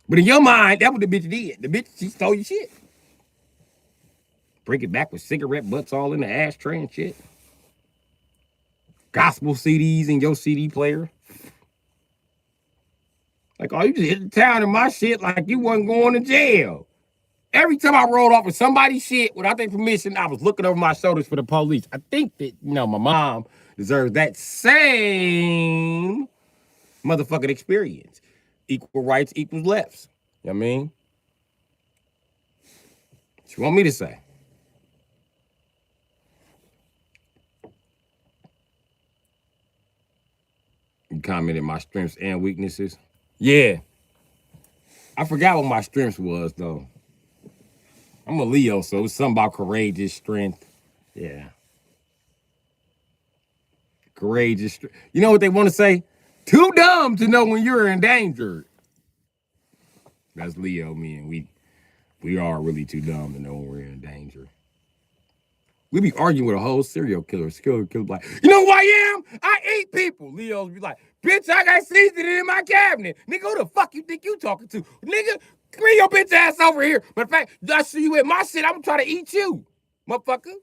A: But in your mind, that's what the bitch did. The bitch, she stole your shit. Bring it back with cigarette butts all in the ashtray and shit. Gospel CDs in your CD player. Like, oh, you just hit the town in my shit like you wasn't going to jail. Every time I rolled off with somebody's shit without their permission, I was looking over my shoulders for the police. I think that, my mom deserves that same motherfucking experience. Equal rights equals lefts. You know what I mean? What you want me to say? You commented my strengths and weaknesses. Yeah. I forgot what my strengths was, though. I'm a Leo, so it's something about courageous strength. Yeah. Courageous strength. You know what they want to say? Too dumb to know when you're in danger. That's Leo, me, and we are really too dumb to know when we're in danger. We be arguing with a whole serial killer. Serial killer like, you know who I am? I eat people. Leo's be like, bitch, I got seasoning in my cabinet. Nigga, who the fuck you think you talking to? Nigga, bring your bitch ass over here. Matter of fact, I see you with my shit, I'm trying to eat you, motherfucker.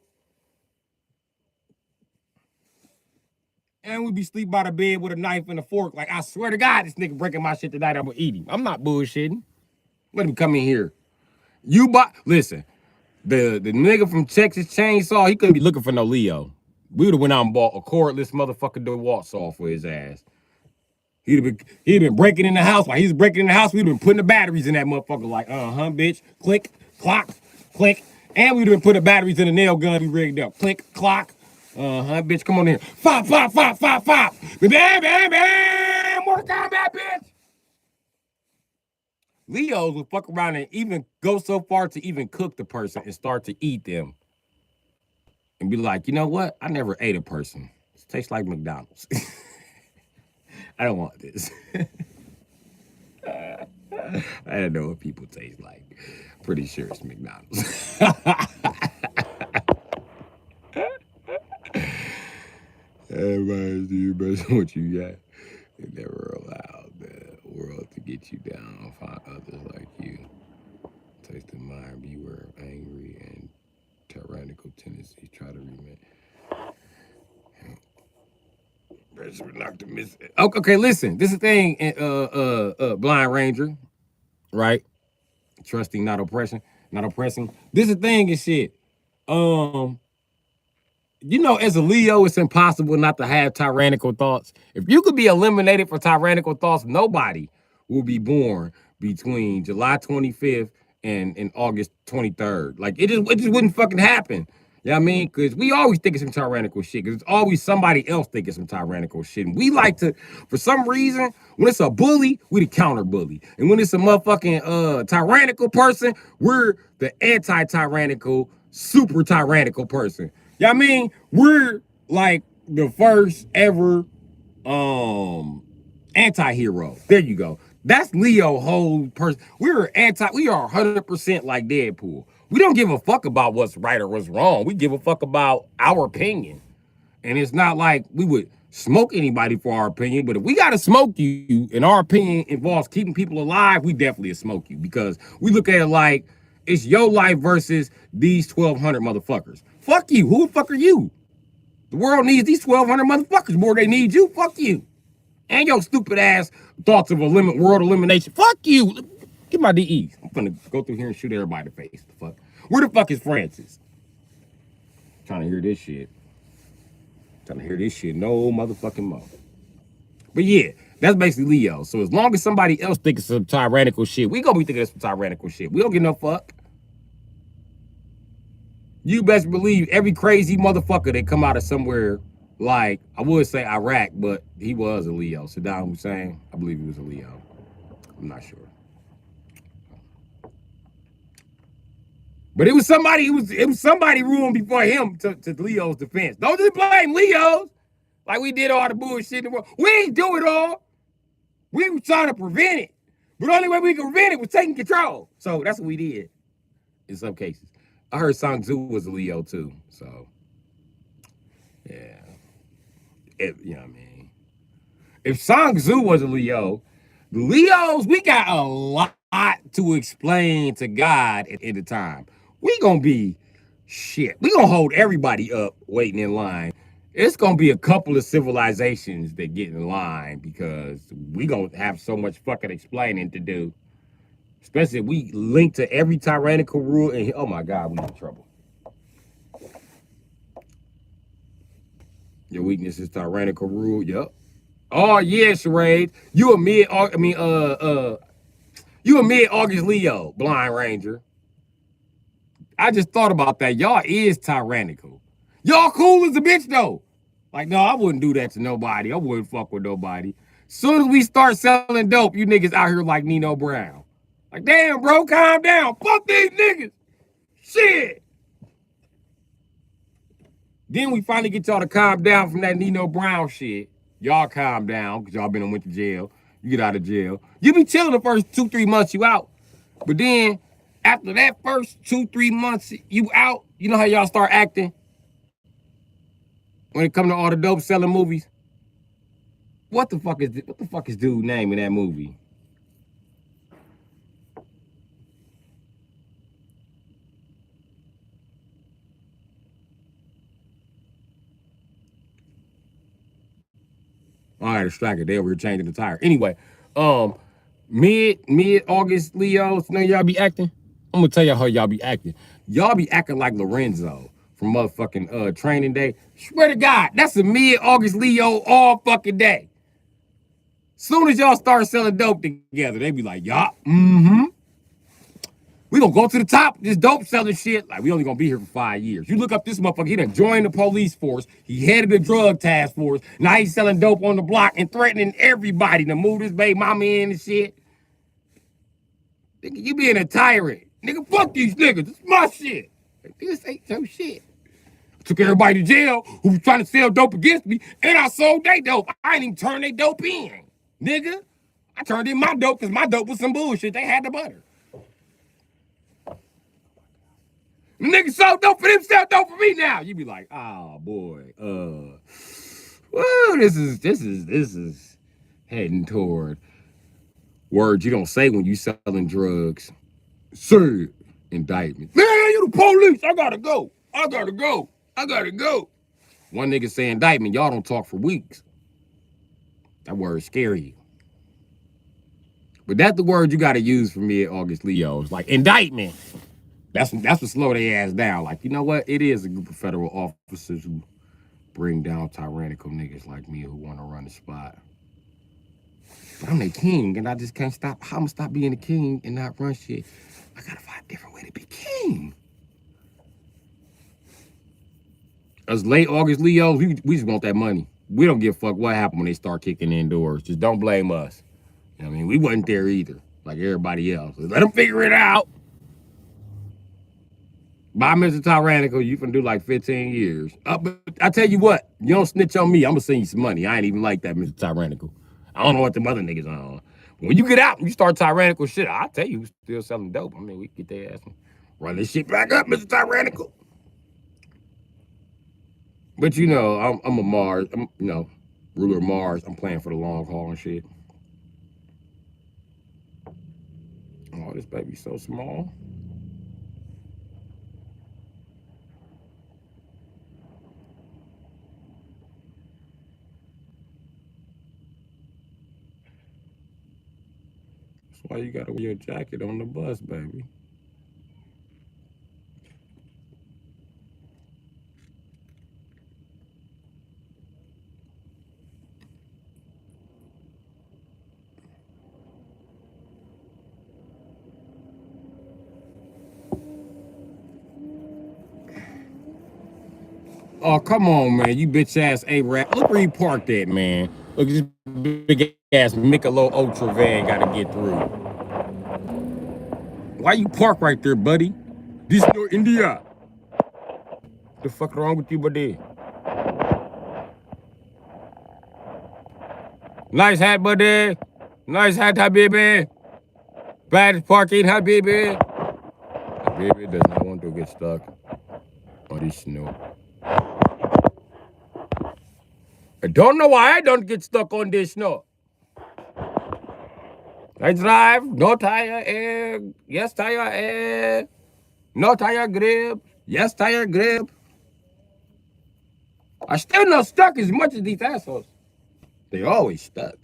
A: And we be sleep by the bed with a knife and a fork. Like, I swear to God, this nigga breaking my shit tonight, I'm gonna eat him. I'm not bullshitting. Let him come in here. Listen. The nigga from Texas Chainsaw, he couldn't be looking for no Leo. We would have went out and bought a cordless motherfucking DeWalt saw for his ass. He'd have been breaking in the house. While he's breaking in the house, we'd have been putting the batteries in that motherfucker like, bitch. Click, clock, click. And we'd have been putting the batteries in the nail gun we rigged up. Click, clock. Bitch, come on in here. Fop. Bam, bam, bam. Mortal Kombat, bitch. Leos will fuck around and even go so far to even cook the person and start to eat them. And be like, you know what? I never ate a person. It tastes like McDonald's. I don't want this. I don't know what people taste like. Pretty sure it's McDonald's. Everybody's do your best on what you got. They never allowed the world to get you down. Find others like you. Taste the mind, beware of angry and tyrannical tendencies. Try to remain. Okay, listen. This is the thing, Blind Ranger, right? Trusting, not oppressing. This is the thing and shit. As a Leo, it's impossible not to have tyrannical thoughts. If you could be eliminated for tyrannical thoughts, nobody will be born between July 25th and August 23rd. Like, it just wouldn't fucking happen. You know what I mean? Because we always think of some tyrannical shit. Because it's always somebody else thinking some tyrannical shit. And we like to, for some reason, when it's a bully, we the counter bully. And when it's a motherfucking tyrannical person, we're the anti-tyrannical, super tyrannical person. You know what I mean? We're like the first ever anti-hero. There you go. That's Leo whole person. We are 100% like Deadpool. We don't give a fuck about what's right or what's wrong. We give a fuck about our opinion. And it's not like we would smoke anybody for our opinion, but if we gotta smoke you and our opinion involves keeping people alive, we definitely smoke you because we look at it like it's your life versus these 1,200 motherfuckers. Fuck you. Who the fuck are you? The world needs these 1,200 motherfuckers more than they need you. Fuck you. And your stupid ass thoughts of world elimination. Fuck you. Get my DEs. I'm gonna go through here and shoot everybody in the face. The fuck? Where the fuck is Francis? Trying to hear this shit. Trying to hear this shit. No motherfucking mo. But yeah, that's basically Leo. So as long as somebody else thinks some tyrannical shit, we gonna be thinking of some tyrannical shit. We don't give no fuck. You best believe every crazy motherfucker that come out of somewhere like, I would say Iraq, but he was a Leo. Saddam Hussein, I believe he was a Leo. I'm not sure. But it was somebody, it was somebody ruling before him to Leo's defense. Don't just blame Leos like we did all the bullshit in the world. We ain't do it all. We were trying to prevent it. But the only way we could prevent it was taking control. So that's what we did in some cases. I heard Sang Tzu was a Leo too. So, yeah. You know what I mean? If Sang Tzu was a Leo, the Leos, we got a lot to explain to God at the time. We gonna be shit. We gonna hold everybody up waiting in line. It's gonna be a couple of civilizations that get in line because we gonna have so much fucking explaining to do. Especially if we link to every tyrannical rule and oh my God, we in trouble. Your weakness is tyrannical rule. Yep. Oh yeah, charade. You a mid-August Leo, Blind Ranger. I just thought about that. Y'all is tyrannical. Y'all cool as a bitch though. Like, no, I wouldn't do that to nobody. I wouldn't fuck with nobody. Soon as we start selling dope, you niggas out here like Nino Brown. Like, damn, bro, calm down. Fuck these niggas. Shit. Then we finally get y'all to calm down from that Nino Brown shit. Y'all calm down because y'all been and went to jail. You get out of jail. You be chilling the first 2-3 months you out. But then after that first 2-3 months you out, you know how y'all start acting? When it comes to all the dope selling movies? What the fuck is dude's name in that movie? All right, distracted. They over here changing the tire. Anyway, mid-August Leos, you know y'all be acting? I'm gonna tell y'all how y'all be acting. Y'all be acting like Lorenzo from motherfucking Training Day. Swear to God, that's a mid-August Leo all fucking day. Soon as y'all start selling dope together, they be like, y'all, we gonna go to the top, this dope selling shit. Like, we only gonna be here for 5 years. You look up this motherfucker, he done joined the police force. He headed the drug task force. Now he's selling dope on the block and threatening everybody to move this baby mama in and shit. Nigga, you being a tyrant. Nigga, fuck these niggas. This is my shit. Like, this ain't your shit. I took everybody to jail who was trying to sell dope against me, and I sold they dope. I ain't even turned they dope in. Nigga, I turned in my dope because my dope was some bullshit. They had the butter. The nigga sold dope for them, sell dope for me now. You be like, oh boy, well, this is heading toward words you don't say when you selling drugs. Sir, indictment. Man, you the police. I gotta go. I gotta go. I gotta go. One nigga say indictment. Y'all don't talk for weeks. That word scare you. But that's the word you gotta use for mid-August Leos. Like indictment. That's what slow their ass down. Like, you know what? It is a group of federal officers who bring down tyrannical niggas like me who want to run the spot. But I'm the king, and I just can't stop. How I'm gonna stop being the king and not run shit? I gotta find a different way to be king. Us late August Leos, we just want that money. We don't give a fuck what happened when they start kicking in doors. Just don't blame us. You know what I mean? We wasn't there either, like everybody else. Let them figure it out. By Mr. Tyrannical, you can do like 15 years. But I tell you what, you don't snitch on me, I'm gonna send you some money. I ain't even like that, Mr. Tyrannical. I don't know what them other niggas are on. When you get out and you start tyrannical shit, I'll tell you who's still selling dope. I mean, we can get their ass and run this shit back up, Mr. Tyrannical. But you know, I'm a Mars. I'm ruler of Mars. I'm playing for the long haul and shit. Oh, this baby's so small. That's why you gotta wear your jacket on the bus, baby. Oh, come on, man. You bitch ass A-Rap. Look where you parked at, man. Look at this big ass Michelob Ultra van gotta get through. Why you park right there, buddy? This no India. The fuck wrong with you, buddy? Nice hat, buddy. Nice hat, Habibi. Bad parking, Habibi. Habibi does not want to get stuck on this snow. I don't know why I don't get stuck on this snow. I drive, no tire air, yes tire air, no tire grip, yes tire grip. I still not stuck as much as these assholes. They always stuck.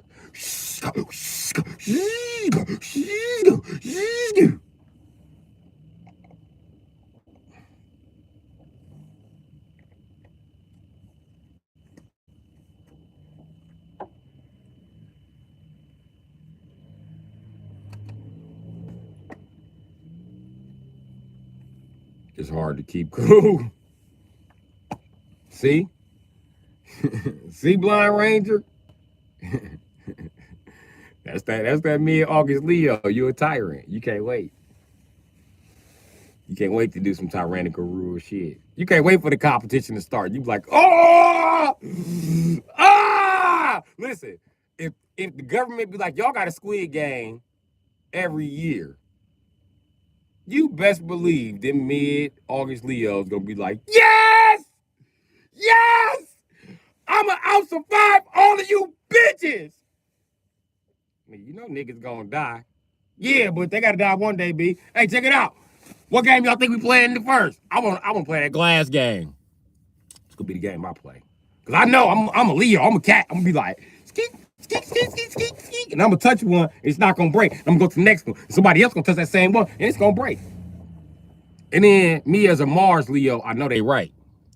A: It's hard to keep cool. See? See, Blind Ranger? That's that mid-August Leo. You a tyrant. You can't wait. You can't wait to do some tyrannical rule shit. You can't wait for the competition to start. You be like, oh, Listen, if the government be like, y'all got a Squid Game every year, you best believe them mid-August Leos gonna be like, yes, yes, I'ma out survive all of you bitches. I mean, you know niggas gonna die. Yeah, but they gotta die one day, B. Hey, check it out. What game y'all think we playing in the first? I wanna play that glass game. It's gonna be the game I play. Cause I know I'm a Leo, I'm a cat. I'm gonna be like, skeet, skeet, skeet, skeet, skeet, skeet. And I'm gonna touch one, it's not gonna break. I'm gonna go to the next one. And somebody else gonna touch that same one, and it's gonna break. And then me as a Mars Leo, I know they right.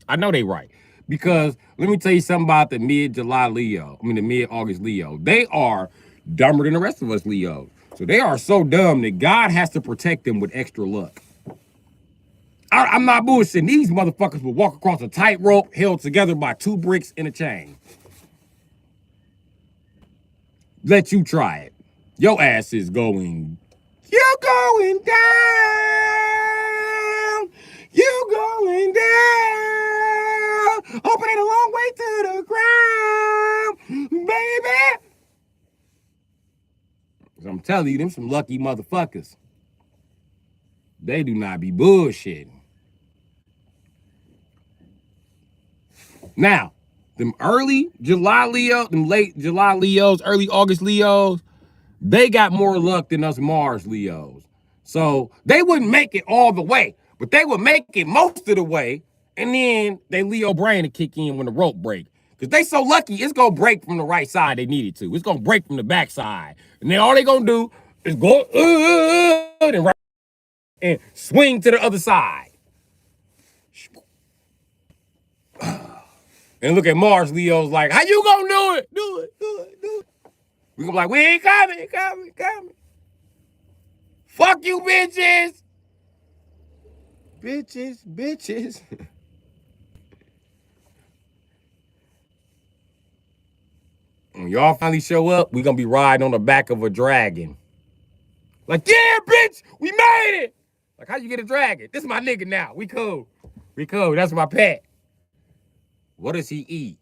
A: I know they right. Because let me tell you something about the mid-July Leo. I mean the mid-August Leo. They are dumber than the rest of us Leos. So they are so dumb that God has to protect them with extra luck. I'm not bullshitting. These motherfuckers will walk across a tightrope held together by 2 bricks and a chain. Let you try it. Your ass is going. You're going down. You going down. Hoping it a long way to the ground, baby. I'm telling you, them some lucky motherfuckers. They do not be bullshitting. Now, them early July Leo, them late July Leos, early August Leos, they got more luck than us Mars Leos. So they wouldn't make it all the way, but they would make it most of the way, and then they Leo brain to kick in when the rope break. Because they so lucky, it's going to break from the right side they need it to. It's going to break from the back side. And then all they going to do is go and swing to the other side. And look at Mars Leo's like, how you gonna do it? Do it, do it, do it. We gonna be like, we ain't coming, coming. Fuck you, bitches. Bitches. When y'all finally show up, we gonna be riding on the back of a dragon. Like, yeah, bitch, we made it. Like, how you get a dragon? This is my nigga now. We cool. We cool. That's my pet. What does he eat?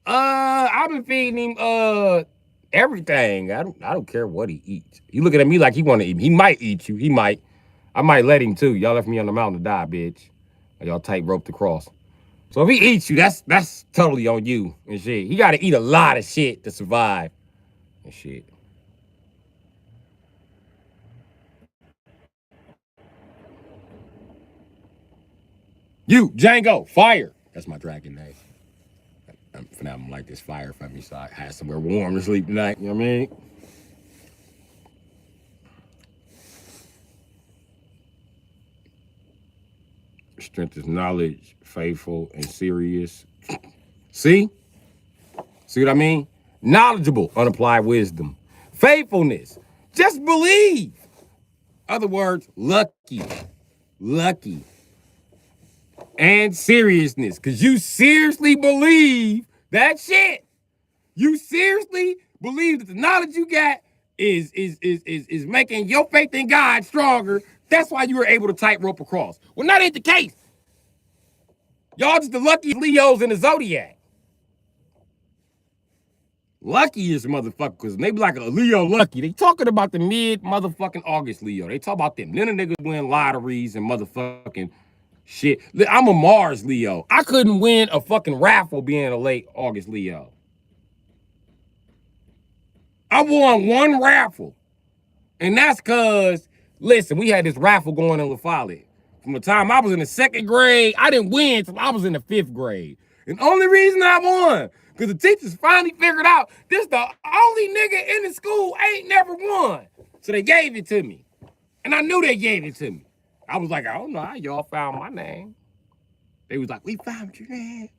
A: I've been feeding him everything. I don't care what he eats. He looking at me like he wanna eat me. He might eat you. He might. I might let him too. Y'all left me on the mountain to die, bitch. Y'all tight rope to cross. So if he eats you, that's totally on you and shit. He gotta eat a lot of shit to survive and shit. You, Django, fire. That's my dragon name. For now, I'm like this fire for me, so I have somewhere warm to sleep tonight. You know what I mean? Strength is knowledge, faithful, and serious. See? See what I mean? Knowledgeable, unapplied wisdom. Faithfulness, just believe. Other words, lucky. Lucky. And seriousness, because you seriously believe that shit. You seriously believe that the knowledge you got is making your faith in God stronger. That's why you were able to tightrope across. Well, that ain't the case. Y'all just the luckiest Leos in the zodiac. Luckiest motherfucker, because they be like a Leo lucky. They talking about the mid motherfucking August Leo. They talk about them. None of niggas win lotteries and motherfucking shit. I'm a Mars Leo. I couldn't win a fucking raffle being a late August Leo. I won one raffle. And that's because, listen, we had this raffle going on with Follett. From the time I was in the 2nd grade, I didn't win until I was in the 5th grade. And the only reason I won, because the teachers finally figured out this the only nigga in the school ain't never won. So they gave it to me. And I knew they gave it to me. I was like, I don't know how y'all found my name. They was like, we found your name.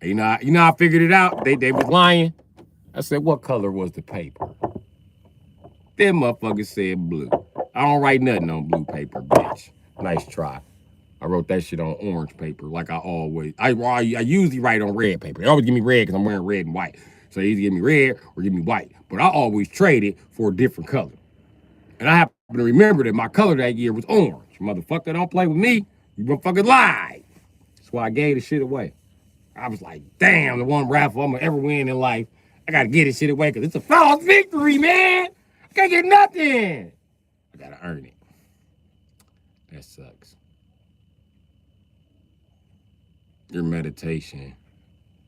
A: And you know I figured it out. They was lying. I said, what color was the paper? Them motherfuckers said blue. I don't write nothing on blue paper, bitch. Nice try. I wrote that shit on orange paper, like I always. I usually write on red paper. They always give me red because I'm wearing red and white. So they either give me red or give me white. But I always trade it for a different color. And I happen to remember that my color that year was orange. Motherfucker, don't play with me. You motherfucker lied. That's why I gave the shit away. I was like, damn, the one raffle I'm gonna ever win in life. I gotta get this shit away because it's a false victory, man. I can't get nothing. I gotta earn it. That sucks. Your meditation.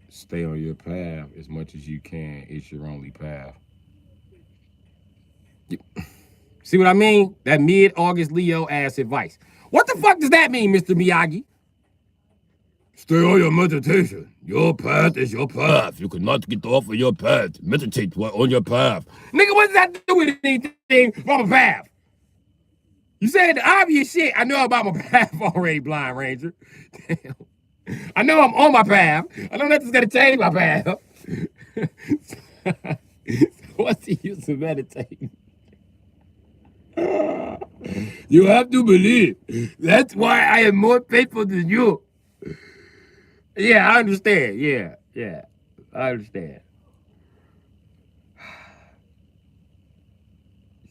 A: Stay on your path as much as you can. It's your only path. See what I mean? That mid-August Leo ass advice. What the fuck does that mean, Mr. Miyagi? Stay on your meditation. Your path is your path. You cannot get off of your path. Meditate on your path. Nigga, what does that do with anything from a path? You said the obvious shit. I know about my path already, Blind Ranger. Damn. I know I'm on my path. I know nothing's gonna change my path. What's the use of meditating? You have to believe. That's why I am more faithful than you. Yeah, I understand. Yeah. I understand.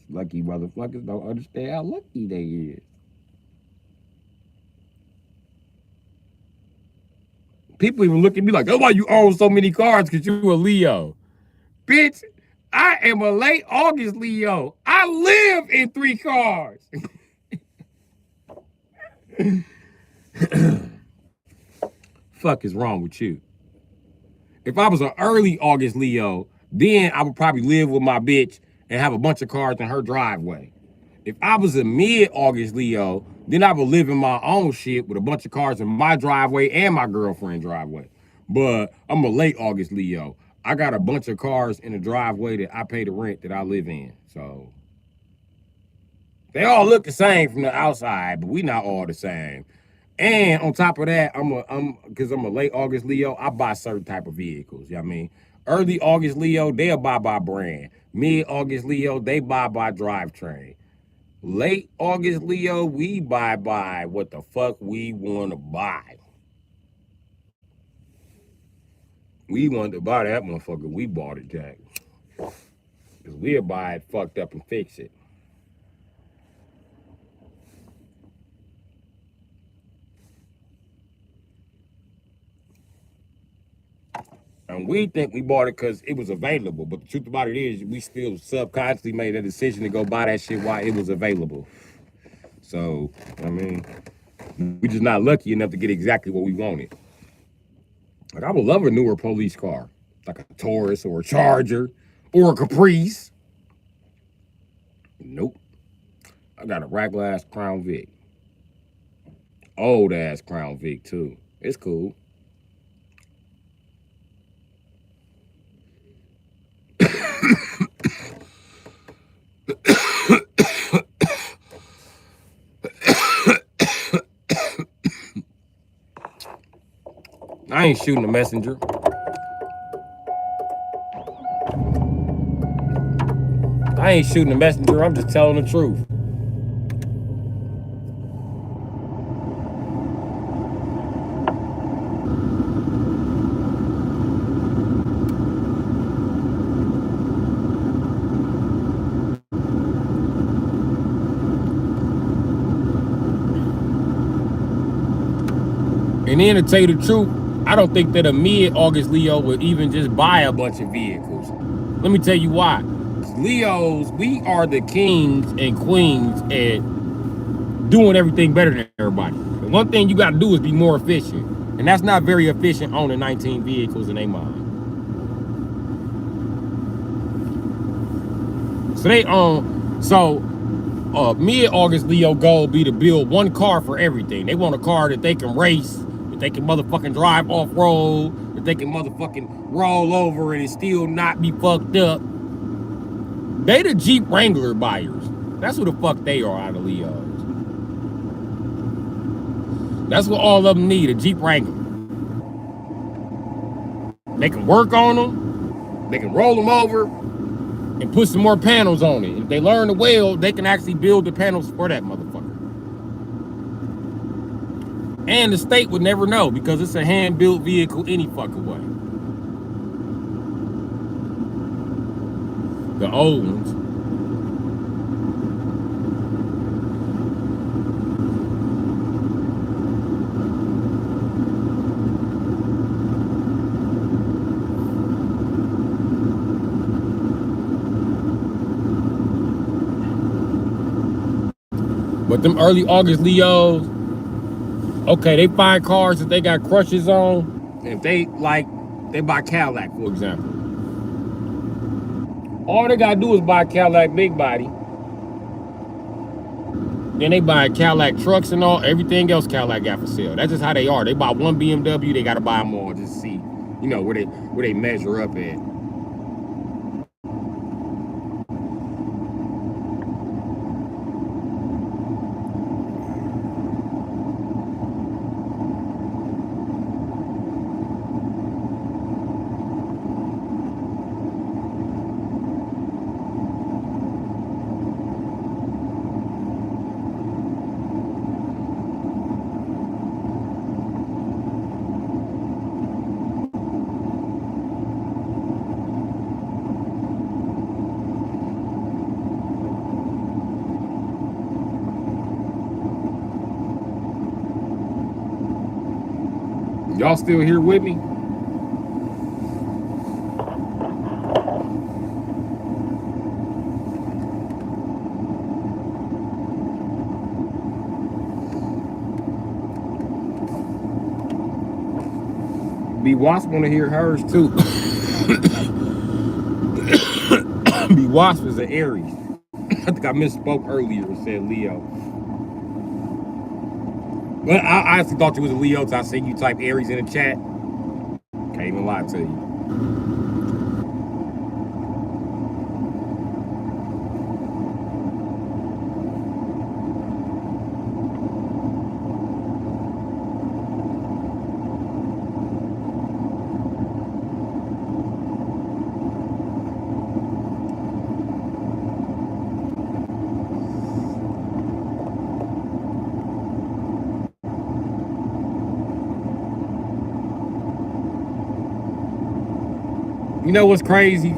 A: Lucky motherfuckers don't understand how lucky they is. People even look at me like, that's why you own so many cars, because you a Leo. Bitch, I am a late August Leo. I live in 3 cars. Fuck is wrong with you? If I was an early August Leo, then I would probably live with my bitch and have a bunch of cars in her driveway. If I was a mid-August Leo, then I would live in my own shit with a bunch of cars in my driveway and my girlfriend's driveway. But I'm a late August Leo. I got a bunch of cars in the driveway that I pay the rent that I live in. So they all look the same from the outside, but we not all the same. And on top of that, because I'm a late August Leo, I buy certain type of vehicles. You know what I mean? Early August Leo, they'll buy by brand. Mid-August Leo, they buy by drivetrain. Late August Leo, we buy by what the fuck we want to buy. We wanted to buy that motherfucker. We bought it, Jack. Because we'll buy it fucked up and fix it. And we think we bought it because it was available. But the truth about it is, we still subconsciously made a decision to go buy that shit while it was available. So, I mean, we just not lucky enough to get exactly what we wanted. Like, I would love a newer police car, like a Taurus or a Charger or a Caprice. Nope. I got a regular ass Crown Vic. Old ass Crown Vic, too. It's cool. I ain't shooting the messenger. I ain't shooting the messenger. I'm just telling the truth. And then to tell you the truth, I don't think that a mid-August Leo would even just buy a bunch of vehicles. Let me tell you why. Leos, we are the kings and queens at doing everything better than everybody. The one thing you got to do is be more efficient. And that's not very efficient owning 19 vehicles in their mind. So they own, mid-August Leo goal be to build one car for everything. They want a car that they can race, that they can motherfucking drive off-road, that they can motherfucking roll over and it still not be fucked up. They the Jeep Wrangler buyers. That's who the fuck they are out of Leos. That's what all of them need, a Jeep Wrangler. They can work on them, they can roll them over, and put some more panels on it. If they learn the weld, they can actually build the panels for that motherfucker. And the state would never know because it's a hand-built vehicle any fucking way. The old ones. But them early August Leos, okay, they find cars that they got crushes on. And if they buy Cadillac, for example. All they gotta do is buy Cadillac big body. Then they buy Cadillac trucks and all, everything else Cadillac got for sale. That's just how they are. They buy one BMW, they gotta buy them all just to see, where they measure up at. Y'all still here with me? B Wasp want to hear hers too. B Wasp is an Aries. I think I misspoke earlier and said Leo. Well, I honestly thought you was a Leo until I seen you type Aries in the chat. Can't even lie to you. You know what's crazy?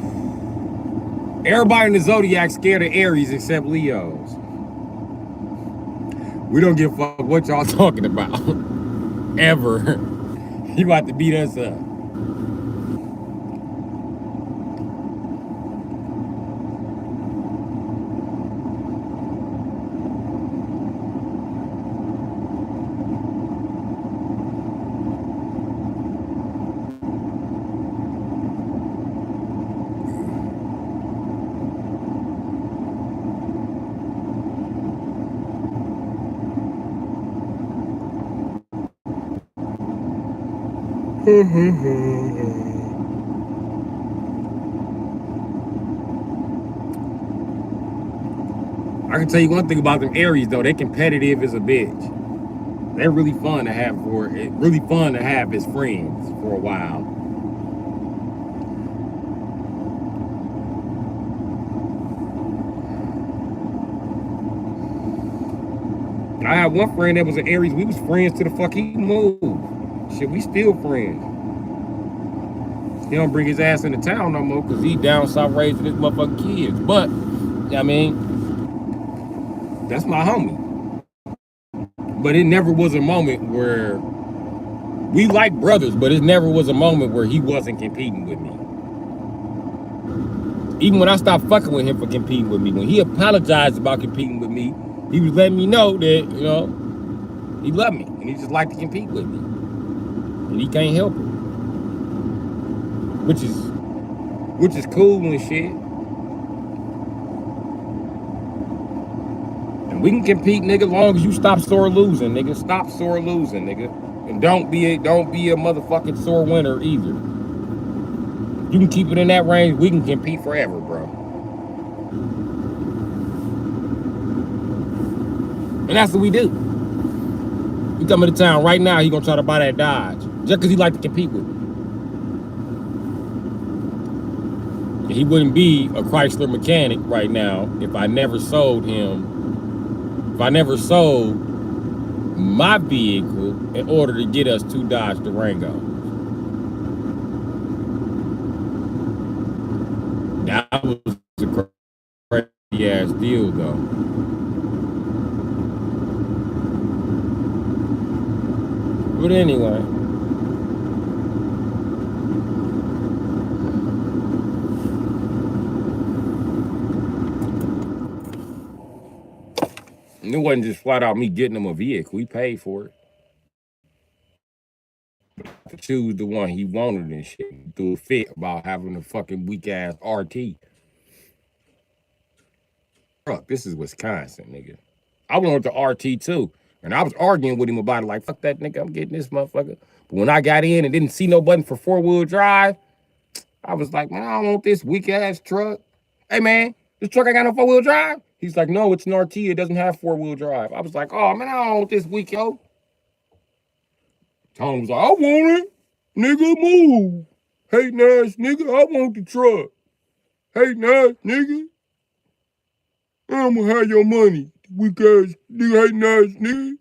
A: Everybody in the zodiac scared of Aries except Leos. We don't give a fuck what y'all talking about. Ever. You about to beat us up. I can tell you one thing about them Aries though, they competitive as a bitch. They're really fun to have really fun to have as friends for a while. I had one friend that was an Aries. We was friends to the fuck he moved. Shit, we still friends. He don't bring his ass into town no more because he down south raising his motherfucking kids. But, I mean, that's my homie. But it never was a moment where we like brothers, but it never was a moment where he wasn't competing with me. Even when I stopped fucking with him for competing with me, when he apologized about competing with me, he was letting me know that, you know, he loved me and he just liked to compete with me. And he can't help it. Which is cool and shit. And we can compete, nigga, long as you stop sore losing, nigga. Stop sore losing, nigga. And don't be a motherfucking sore winner either. You can keep it in that range, we can compete forever, bro. And that's what we do. He coming to town right now, he gonna try to buy that Dodge. Just cause he like to compete with me. He wouldn't be a Chrysler mechanic right now if I never sold my vehicle in order to get us 2 Dodge Durangos. That was a crazy ass deal though. But anyway. It wasn't just flat out me getting him a vehicle. He paid for it. To choose the one he wanted and shit. He threw a fit about having a fucking weak ass RT. Fuck, this is Wisconsin, nigga. I wanted the RT too. And I was arguing with him about it, like, fuck that nigga, I'm getting this motherfucker. But when I got in and didn't see no button for 4-wheel drive, I was like, man, I don't want this weak ass truck. Hey man, this truck ain't got no 4-wheel drive? He's like, no, it's an RT, it doesn't have 4-wheel drive. I was like, oh man, I don't want this weak, yo. Tom was like, I want it. Nigga, move. Hating ass nigga, I want the truck. Hating ass nigga. I'm gonna have your money. Weak ass nigga, hating ass nigga.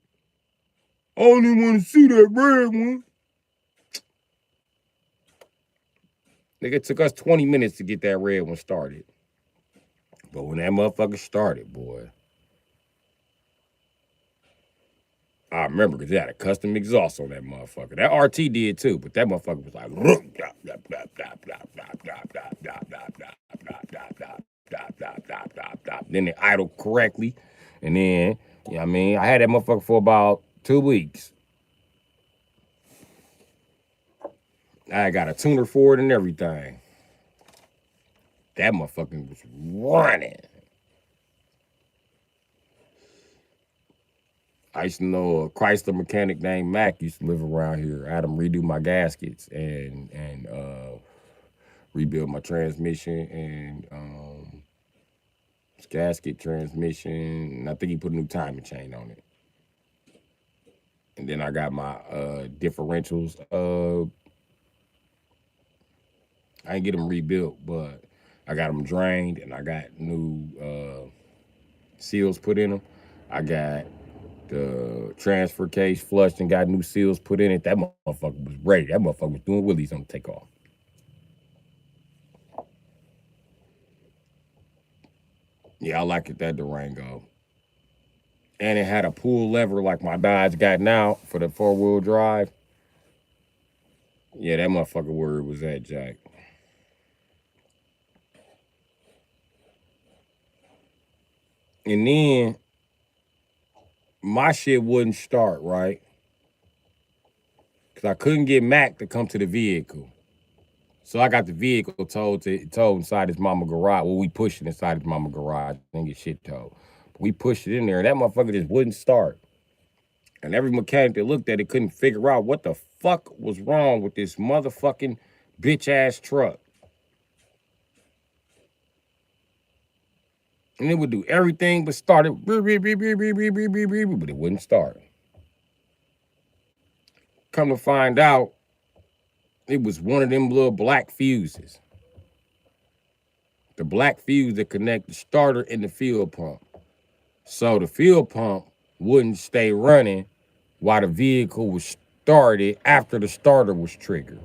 A: I don't even want to see that red one. Nigga, it took us 20 minutes to get that red one started. But when that motherfucker started, boy, I remember because it had a custom exhaust on that motherfucker. That RT did too, but that motherfucker was like, then it idled correctly. And then, you know what I mean? I had that motherfucker for about 2 weeks. I got a tuner for it and everything. That motherfucker was running. I used to know a Chrysler mechanic named Mac used to live around here. I had him redo my gaskets and rebuild my transmission and gasket transmission. And I think he put a new timing chain on it. And then I got my differentials. I didn't get them rebuilt, but I got them drained and I got new seals put in them. I got the transfer case flushed and got new seals put in it. That motherfucker was ready. That motherfucker was doing wheelies on the takeoff. Yeah, I like it, that Durango. And it had a pull lever like my Dodge got now for the 4-wheel drive. Yeah, that motherfucker where it was at, Jack. And then my shit wouldn't start, right? Because I couldn't get Mac to come to the vehicle. So I got the vehicle towed inside his mama garage. Well, we pushed it inside his mama garage and get shit towed. But we pushed it in there, and that motherfucker just wouldn't start. And every mechanic that looked at it couldn't figure out what the fuck was wrong with this motherfucking bitch ass truck. And it would do everything but start it, but it wouldn't start. Come to find out, it was one of them little black fuses. The black fuse that connect the starter and the fuel pump. So the fuel pump wouldn't stay running while the vehicle was started after the starter was triggered.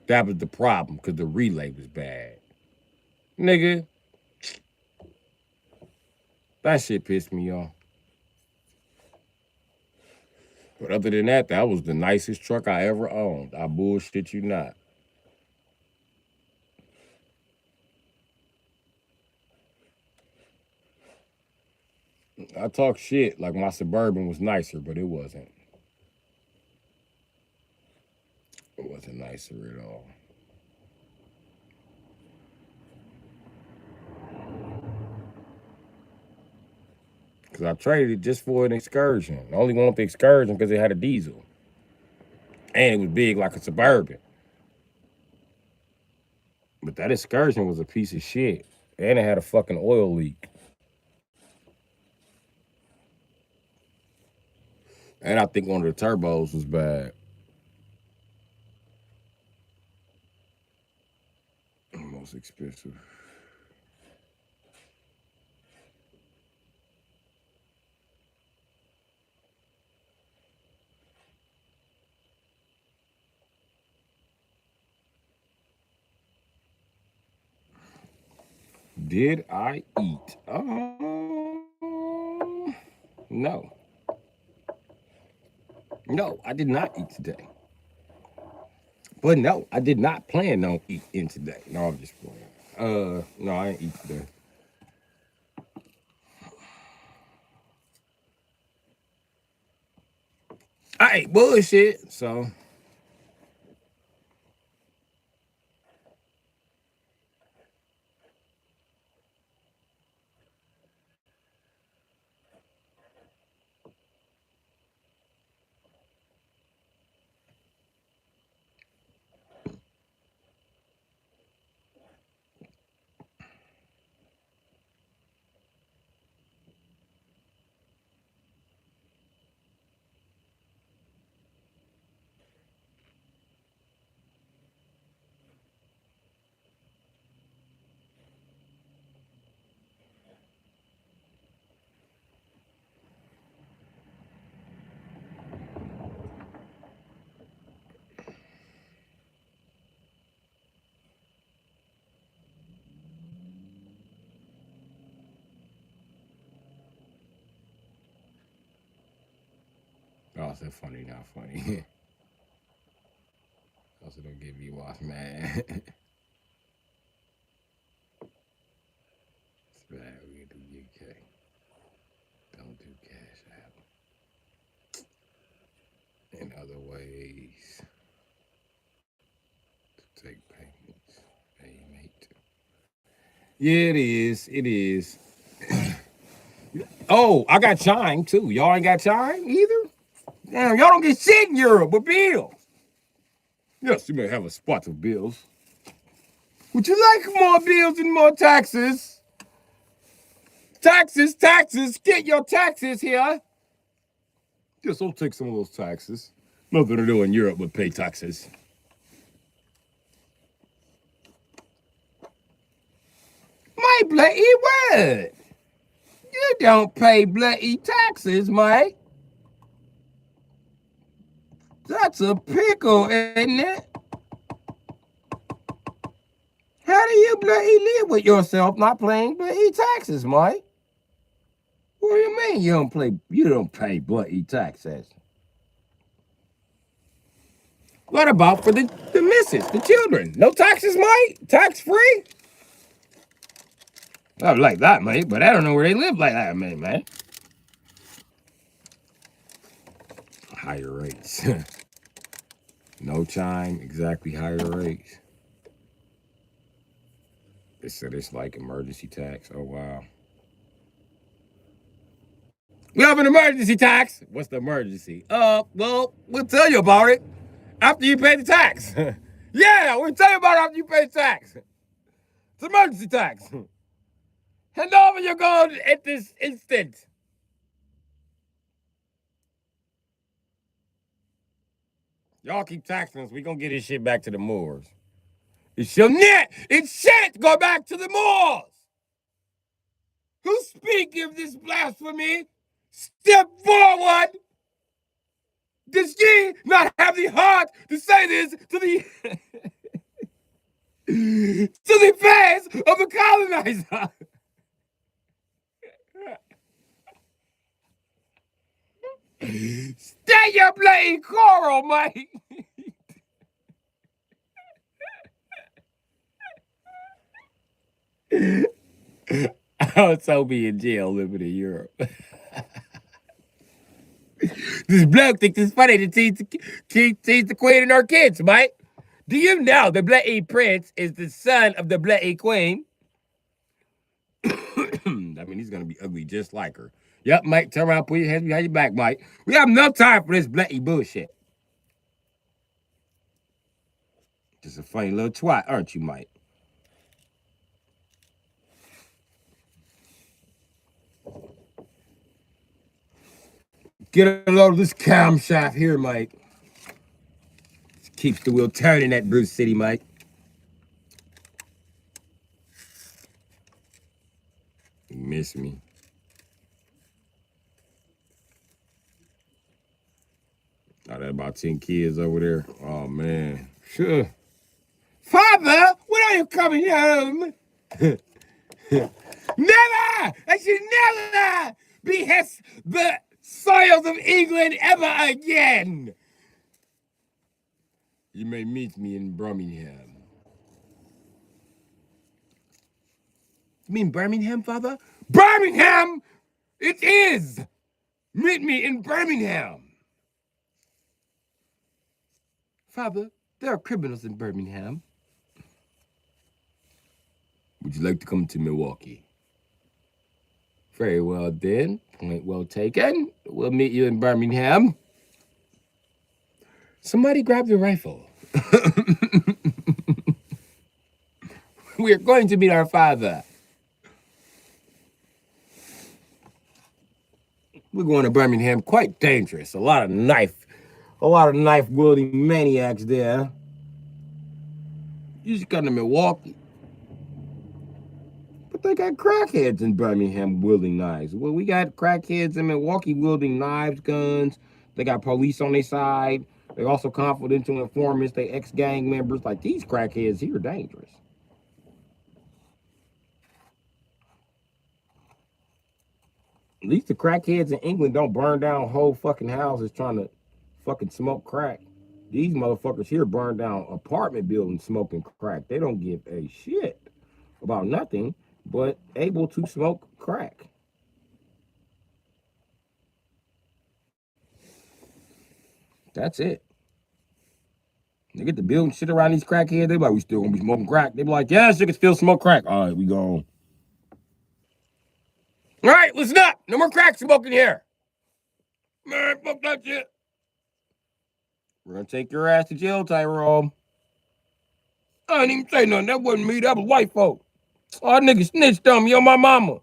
A: That was the problem because the relay was bad. Nigga, that shit pissed me off. But other than that, that was the nicest truck I ever owned. I bullshit you not. I talk shit like my Suburban was nicer, but it wasn't. It wasn't nicer at all. Because I traded it just for an excursion. I only wanted the excursion because it had a diesel. And it was big like a Suburban. But that excursion was a piece of shit. And it had a fucking oil leak. And I think one of the turbos was bad. Most expensive. Did I eat? No. No, I did not eat today. But no, I did not plan on eating today. No, I'm just playing. No, I ain't eat today. I ate bullshit, so. Oh, so funny, not funny. Also, don't get me off, man. It's bad. We do UK. Don't do Cash App. In other ways to take payments. Hey, mate. Yeah, it is. It is. Oh, I got Chime too. Y'all ain't got Chime either? Damn, y'all don't get shit in Europe but bills. Yes, you may have a spot of bills. Would you like more bills and more taxes? Taxes, taxes, get your taxes here. Yes, I'll take some of those taxes. Nothing to do in Europe but pay taxes. My bloody word. You don't pay bloody taxes, mate. That's a pickle, isn't it? How do you bloody live with yourself, not paying bloody taxes, Mike. What do you mean you don't pay bloody taxes? What about for the missus, the children? No taxes, Mike? Tax free? I like that, mate, but I don't know where they live like that, man. Higher rates. No chime, exactly higher rates. They said it's like emergency tax. Oh, wow. We have an emergency tax. What's the emergency? Well, we'll tell you about it after you pay the tax. Yeah, we'll tell you about it after you pay the tax. It's emergency tax. Hand over your gold at this instant. Y'all keep taxing us. We gonna get this shit back to the Moors. It shan't go back to the Moors. Who speak of this blasphemy? Step forward. Does ye not have the heart to say this to the to the face of the colonizer? Stay your bloody coral, mate. I would so be in jail living in Europe. This bloke thinks it's funny to tease the queen and her kids, mate. Do you know the bloody prince is the son of the bloody queen? I mean, he's gonna be ugly just like her. Yep, Mike, turn around, put your hands behind your back, Mike. We have no time for this bloody bullshit. Just a funny little twat, aren't you, Mike? Get a load of this camshaft here, Mike. Keeps the wheel turning at Bru Sitdee, Mike. You miss me. Oh, that about 10 kids over there. Oh, man. Sure. Father, when are you coming home? Never! I should never behest the soils of England ever again. You may meet me in Birmingham. You mean Birmingham, Father? Birmingham! It is! Meet me in Birmingham. Father, there are criminals in Birmingham. Would you like to come to Milwaukee? Very well, then. Point well taken. We'll meet you in Birmingham. Somebody grab the rifle. We are going to meet our father. We're going to Birmingham. Quite dangerous. A lot of knife wielding maniacs there. You should come to Milwaukee. But they got crackheads in Birmingham wielding knives. Well, we got crackheads in Milwaukee wielding knives, guns. They got police on their side. They're also confidential informants. They ex-gang members. Like, these crackheads here are dangerous. At least the crackheads in England don't burn down whole fucking houses trying to fucking smoke crack. These motherfuckers here burn down apartment buildings smoking crack. They don't give a shit about nothing but able to smoke crack. That's it. They get the building shit around these crackheads. They be like, we still gonna be smoking crack. They be like, yeah, you can still smoke crack. All right, we gone. All right, listen up. No more crack smoking here. Man, fuck that shit. We're gonna take your ass to jail, Tyrone. I didn't even say nothing. That wasn't me. That was white folk. Oh, nigga snitched on me on my mama.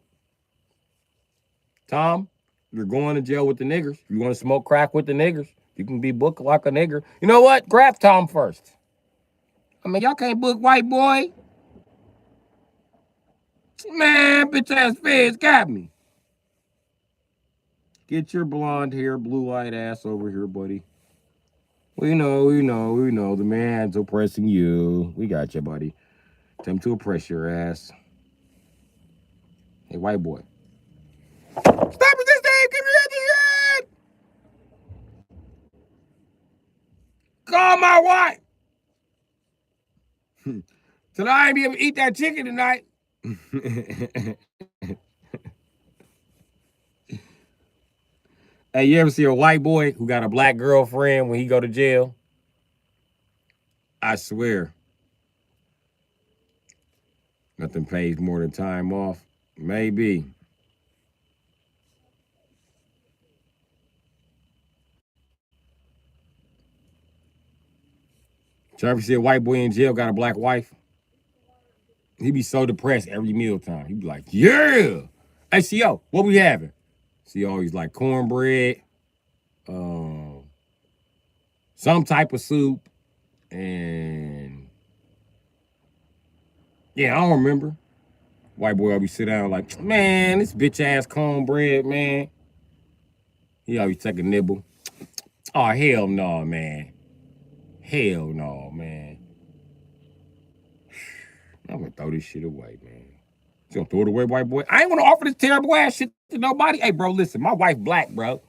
A: Tom, you're going to jail with the niggers. You want to smoke crack with the niggers? You can be booked like a nigger. You know what? Grab Tom first. I mean, y'all can't book white boy. Man, bitch ass feds got me. Get your blonde hair, blue-eyed ass over here, buddy. We know. The man's oppressing you. We got you, buddy. Tell him to oppress your ass. Hey, white boy. Stop it this day! Give me that head! Call my wife! So I ain't be able to eat that chicken tonight. Hey, you ever see a white boy who got a black girlfriend when he go to jail? I swear. Nothing pays more than time off. Maybe. You ever see a white boy in jail got a black wife? He be so depressed every mealtime. He be like, yeah. Hey, CO, what we having? CO, he's like cornbread, some type of soup, and yeah, I don't remember. White boy always sit down like, man, this bitch ass cornbread, man. He always take a nibble. Oh, hell no, man. Hell no, man. I'm gonna throw this shit away, man. You gonna throw it away, white boy? I ain't gonna offer this terrible ass shit to nobody. Hey, bro, listen, my wife black, bro.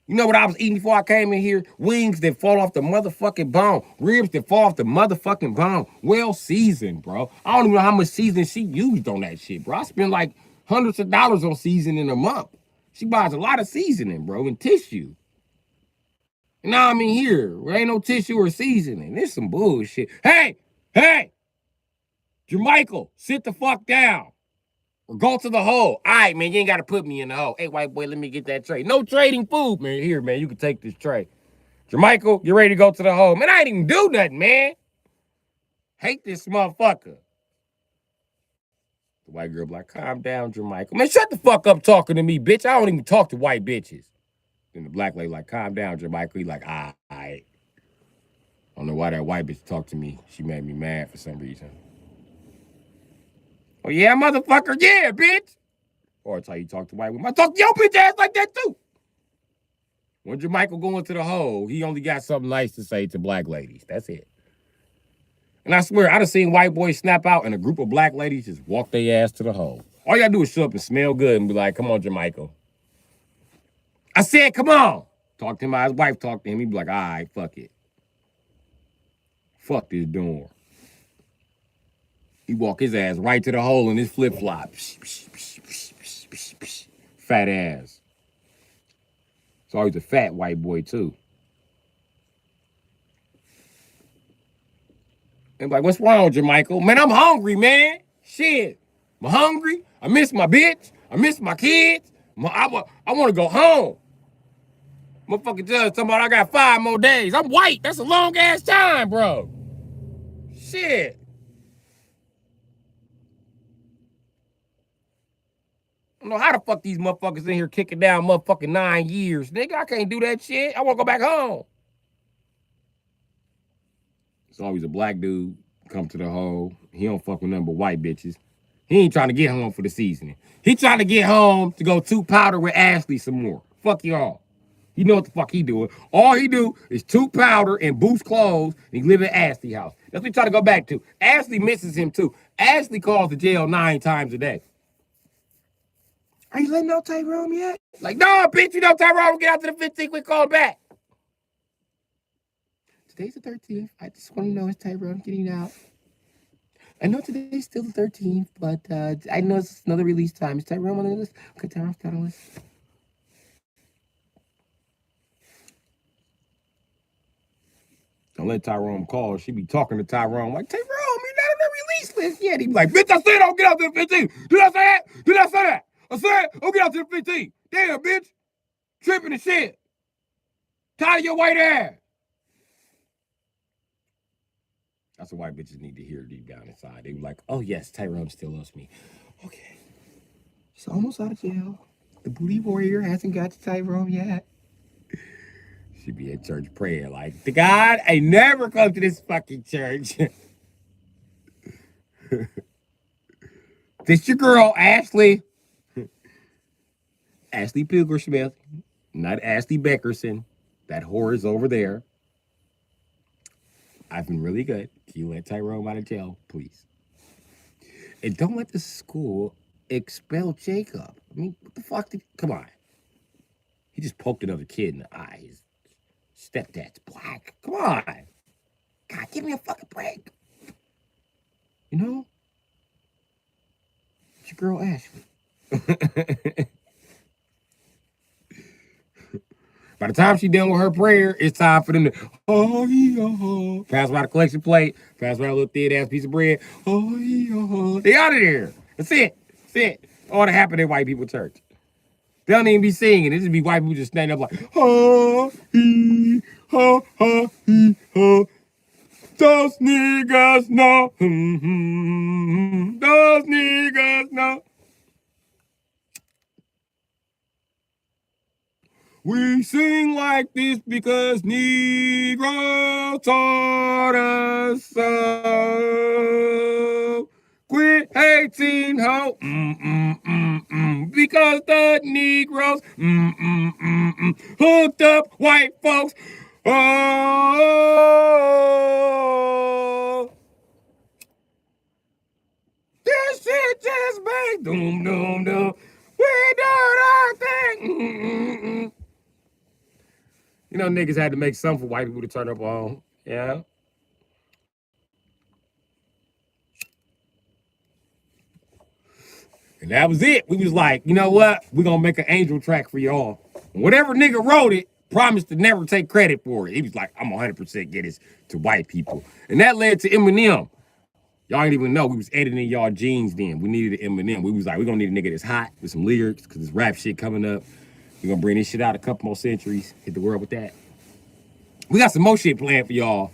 A: You know what I was eating before I came in here? Wings that fall off the motherfucking bone. Ribs that fall off the motherfucking bone. Well seasoned, bro. I don't even know how much seasoning she used on that shit, bro. I spend like hundreds of dollars on seasoning a month. She buys a lot of seasoning, bro, and tissue. You know what I mean? Here, there ain't no tissue or seasoning. This some bullshit. Hey, Jermichael, sit the fuck down. Or go to the hole. All right, man, you ain't got to put me in the hole. Hey, white boy, let me get that tray. No trading food, man. Here, man, you can take this tray. Jermichael, you ready to go to the hole? Man, I ain't even do nothing, man. Hate this motherfucker. The white girl be like, calm down, Jermichael. Man, shut the fuck up talking to me, bitch. I don't even talk to white bitches. Then the black lady like, calm down, Jermichael. He like, all right. I don't know why that white bitch talked to me. She made me mad for some reason. Oh, yeah, motherfucker. Yeah, bitch. Or it's how you talk to white women. I talk to your bitch ass like that, too. When Jermichael go into the hole, he only got something nice to say to black ladies. That's it. And I swear, I done seen white boys snap out and a group of black ladies just walk their ass to the hole. All you gotta do is show up and smell good and be like, come on, Jermichael. I said, come on. Talk to him, his wife talked to him. He'd be like, all right, fuck it. Fuck this door. He walk his ass right to the hole in his flip-flop. Fat ass. So he's a fat white boy, too. And like, what's wrong, Jermichael? Man, I'm hungry, man. Shit. I'm hungry. I miss my bitch. I miss my kids. I want to go home. Motherfucking judge talking about I got 5 more days. I'm white. That's a long-ass time, bro. Shit. I don't know how the fuck these motherfuckers in here kicking down motherfucking 9 years. Nigga, I can't do that shit. I want to go back home. It's always a black dude come to the hole. He don't fuck with nothing but white bitches. He ain't trying to get home for the seasoning. He trying to get home to go 2 powder with Ashley some more. Fuck y'all. He know what the fuck he doing. All he do is 2 powder and Boost clothes, and he live at Ashley house. That's what he trying to go back to. Ashley misses him too. Ashley calls the jail 9 times a day. Are you letting out Tyrone yet? Like, no, bitch, you know Tyrone will get out to the 15th, we call back. Today's the 13th. I just want to know is Tyrone getting out. I know today's still the 13th, but I know it's another release time. Is Tyrone on the list? Okay, Tyrone's not on the list. Don't let Tyrone call. She be talking to Tyrone like, Tyrone, you're not on the release list yet. He be like, bitch, I said don't get out to the 15th. Did I say that? Did I say that? I said, don't get out to the 15th. Damn, bitch. Tripping and shit. Tired of your white ass. That's what white bitches need to hear deep down inside. They be like, oh, yes, Tyrone still loves me. Okay. She's almost out of jail. The booty warrior hasn't got to Tyrone yet. She be at church praying like, the God, I never come to this fucking church. This your girl, Ashley. Ashley Pilgersmith, not Ashley Beckerson. That whore is over there. I've been really good. Can you let Tyrone out of jail, please? And don't let the school expel Jacob. I mean, what the fuck? Come on. He just poked another kid in the eye. His stepdad's black. Come on. God, give me a fucking break. You know? It's your girl Ashley. By the time she done with her prayer, it's time for them to pass by the collection plate, pass by a little thin ass piece of bread. They out of there. That's it. That's it. All that happened in white people church. They don't even be singing. It just be white people just standing up like, ha, he, ha, ha, he, ha. Those niggas know. Those niggas know. We sing like this because Negro taught us so. Quit hating ho, because the Negroes, hooked up white folks. Oh, this shit just made doom, doom, doom. We done our thing. You know, niggas had to make something for white people to turn up on. Yeah. And that was it. We was like, you know what? We're going to make an angel track for y'all. And whatever nigga wrote it, promised to never take credit for it. He was like, I'm 100% get this to white people. And that led to Eminem. Y'all didn't even know we was editing y'all jeans then. We needed an Eminem. We was like, we're going to need a nigga that's hot with some lyrics because this rap shit coming up. We're going to bring this shit out a couple more centuries. Hit the world with that. We got some more shit planned for y'all.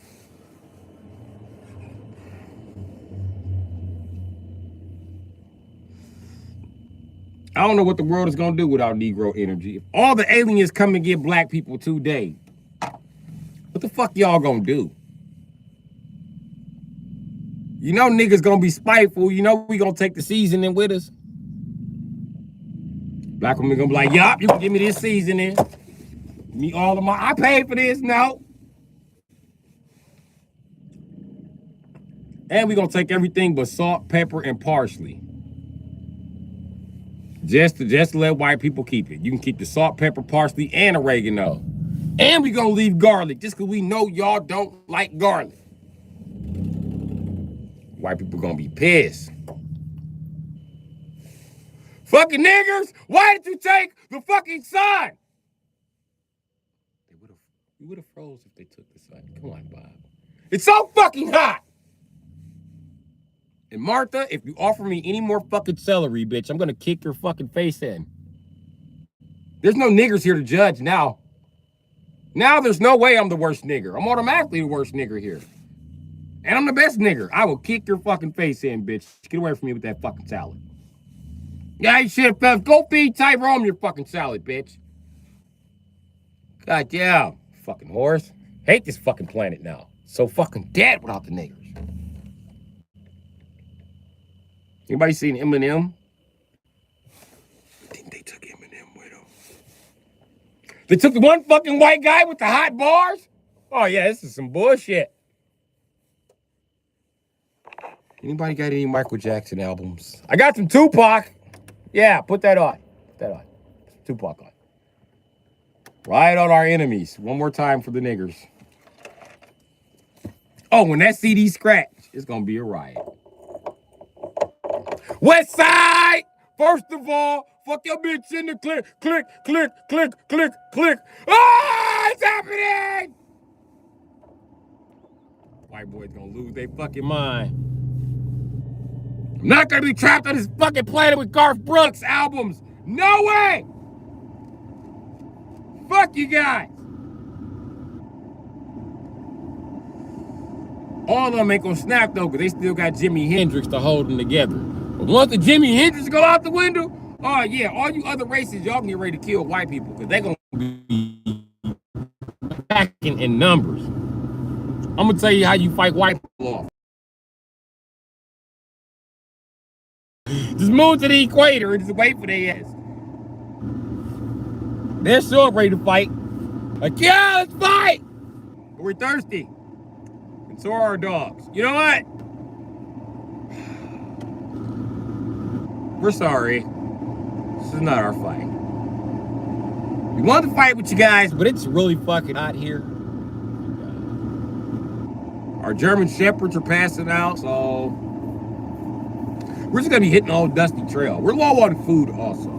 A: I don't know what the world is gonna do without Negro energy. If all the aliens come and get black people today, what the fuck y'all gonna do? You know niggas gonna be spiteful. You know we gonna take the seasoning with us. Black women gonna be like, yup, you can give me this seasoning. Me all of my, I paid for this, no. And we gonna take everything but salt, pepper, and parsley. Just to let white people keep it. You can keep the salt, pepper, parsley, and oregano. And we gonna leave garlic just because we know y'all don't like garlic. White people gonna be pissed. Fucking niggers, why did you take the fucking sun? We would have froze if they took the sun. Come on, Bob. It's so fucking hot. And Martha, if you offer me any more fucking celery, bitch, I'm gonna kick your fucking face in. There's no niggers here to judge now. Now there's no way I'm the worst nigger. I'm automatically the worst nigger here. And I'm the best nigger. I will kick your fucking face in, bitch. Get away from me with that fucking salad. Yeah, you should have go feed Tyrone your fucking salad, bitch. God damn. Fucking horse. Hate this fucking planet now. So fucking dead without the niggers. Anybody seen Eminem? I think they took Eminem with them. They took the one fucking white guy with the hot bars? Oh yeah, this is some bullshit. Anybody got any Michael Jackson albums? I got some Tupac. Yeah, put that on. Put that on. Tupac on. Riot on our enemies. One more time for the niggers. Oh, when that CD scratch, it's gonna be a riot. West Side! First of all, fuck your bitch in the click, click, click, click, click, click. Ah, it's happening! White boys gonna lose their fucking mind. I'm not gonna be trapped on this fucking planet with Garth Brooks albums. No way! Fuck you guys! All of them ain't gonna snap though, because they still got Jimi Hendrix to hold them together. But once the Jimi Hendrix go out the window, oh yeah, all you other races, y'all get ready to kill white people, because they gonna be packing in numbers. I'm gonna tell you how you fight white people off. Just move to the equator and just wait for their ass. They're sure ready to fight. Like, yeah, let's fight! But we're thirsty. And so are our dogs. You know what? We're sorry. This is not our fight. We wanted to fight with you guys, but it's really fucking hot here. Our German Shepherds are passing out, so we're just gonna be hitting old dusty trail. We're low on food also.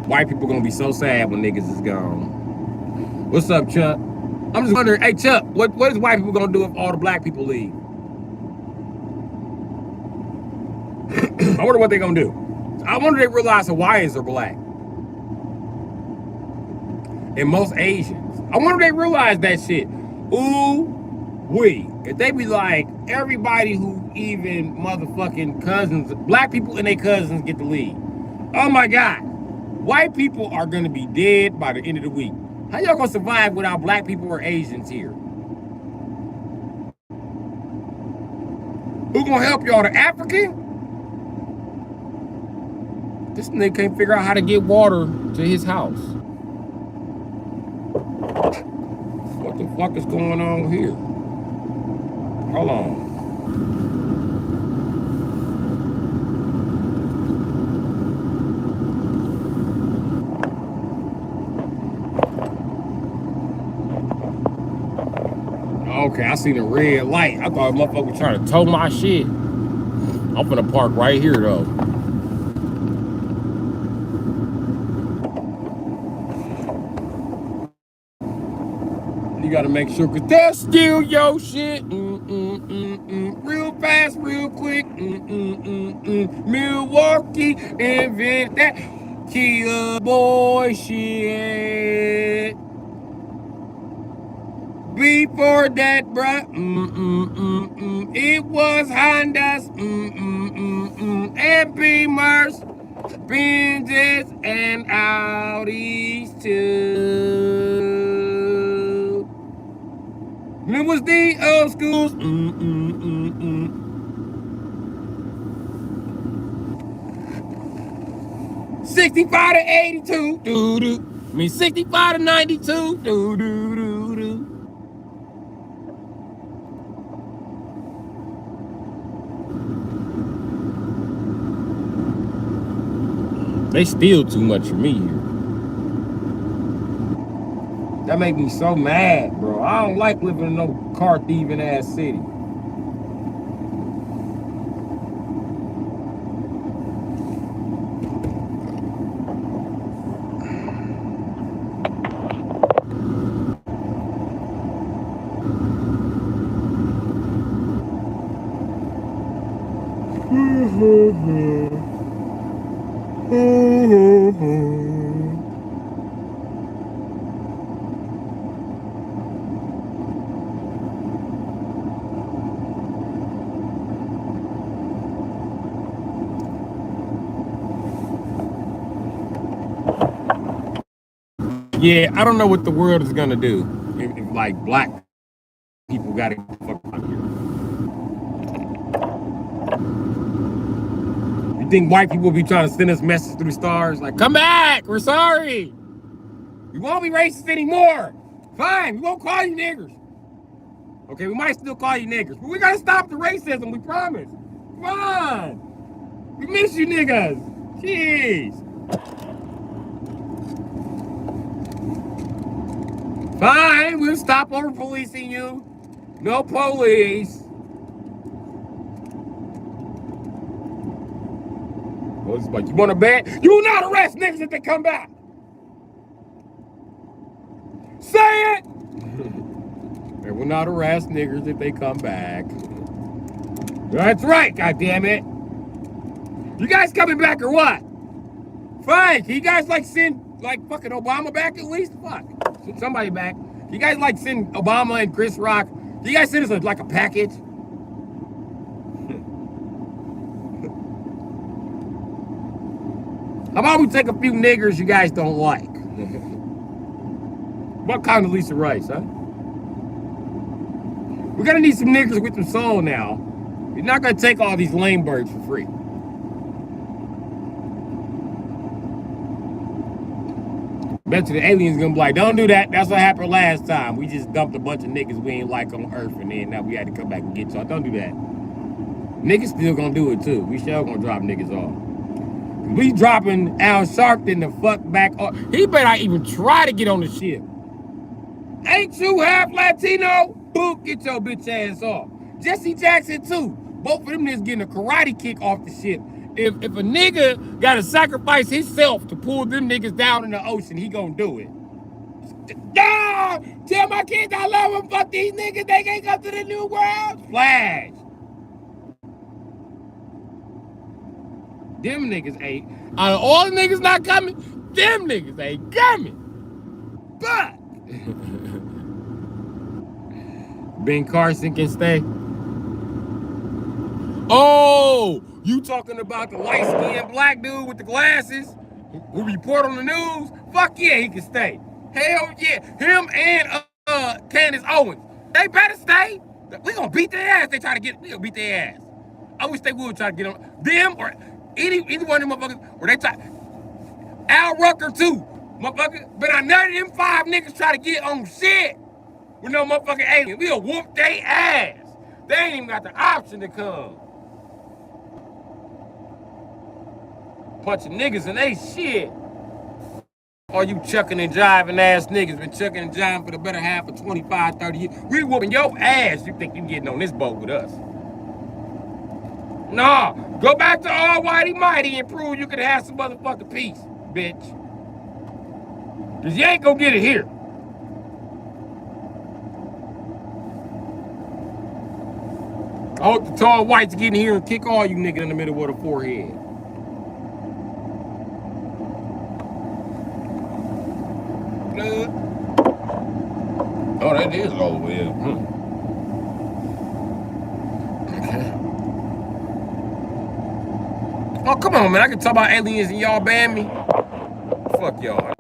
A: White people gonna be so sad when niggas is gone. What's up, Chuck? I'm just wondering, hey Chuck, what is white people gonna do if all the black people leave? I wonder what they're gonna do. I wonder if they realize Hawaiians are black. And most Asians. I wonder if they realize that shit. If they be like, everybody who even motherfucking cousins, black people and their cousins get to leave. Oh my God. White people are gonna be dead by the end of the week. How y'all gonna survive without black people or Asians here? Who gonna help y'all? The African? This nigga can't figure out how to get water to his house. What the fuck is going on here? Hold on. Okay, I seen a red light. I thought a motherfucker was trying to tow my shit. I'm finna park right here though. You gotta make sure, cause that's still your shit. Real fast, real quick. Milwaukee invent that Kia boy shit. Before that, bruh, it was Hondas, and Beamers, Benzes, and Audis too. It was the old schools. 65 to 82, doo-doo. I mean 65 to 92, doo-doo-doo-doo. They steal too much from me here. That make me so mad, bro. I don't like living in no car thieving ass city. Yeah, I don't know what the world is gonna do if like black people gotta get the fuck out of here. You think white people be trying to send us messages through the stars like, come back, we're sorry. We won't be racist anymore. Fine, we won't call you niggers. Okay, we might still call you niggers, but we gotta stop the racism, we promise. Come on. We miss you niggas. Jeez. Fine, we'll stop over policing you. No police. Well, it's like, you want to bet? You will not arrest niggas if they come back. Say it. They will not arrest niggers if they come back. That's right, goddammit. You guys coming back or what? Fine. Can you guys like send like fucking Obama back at least? Fuck. Send somebody back. You guys like send Obama and Chris Rock? You guys send us like a package? How about we take a few niggers you guys don't like? What kind of Lisa Rice, huh? We're gonna need some niggers with some soul now. You're not gonna take all these lame birds for free. Bet you the aliens gonna be like, don't do that. That's what happened last time. We just dumped a bunch of niggas we ain't like on Earth, and then now we had to come back and get y'all. Don't do that. Niggas still gonna do it too. We sure gonna drop niggas off. We dropping Al Sharpton the fuck back off. He better not even try to get on the ship. Ain't you half Latino? Boop, get your bitch ass off. Jesse Jackson too. Both of them niggas getting a karate kick off the ship. If a nigga gotta sacrifice himself to pull them niggas down in the ocean, he gonna do it. No! Tell my kids I love them. Fuck these niggas. They can't come to the new world. Flash. Them niggas ain't. Out of all the niggas not coming, them niggas ain't coming. But Ben Carson can stay. Oh, you talking about the light-skinned black dude with the glasses who report on the news? Fuck yeah, he can stay. Hell yeah. Him and Candace Owens. They better stay. We gonna beat their ass. They try to get, we gonna beat their ass. I wish they would try to get on them or any one of them motherfuckers, or they try. Al Rucker too, motherfucker. But none of them 5 niggas try to get on shit with no motherfucking alien. We'll whoop their ass. They ain't even got the option to come. Bunch of niggas and they shit. All you chucking and jiving ass niggas been chucking and jiving for the better half of 25, 30 years. We whooping your ass. You think you getting on this boat with us? Nah, go back to all whitey mighty and prove you could have some motherfucking peace, bitch. Cause you ain't gonna get it here. I hope the tall whites get in here and kick all you niggas in the middle of the forehead. Oh, that is all the way up. Okay. Oh, come on, man. I can talk about aliens and y'all ban me. Fuck y'all.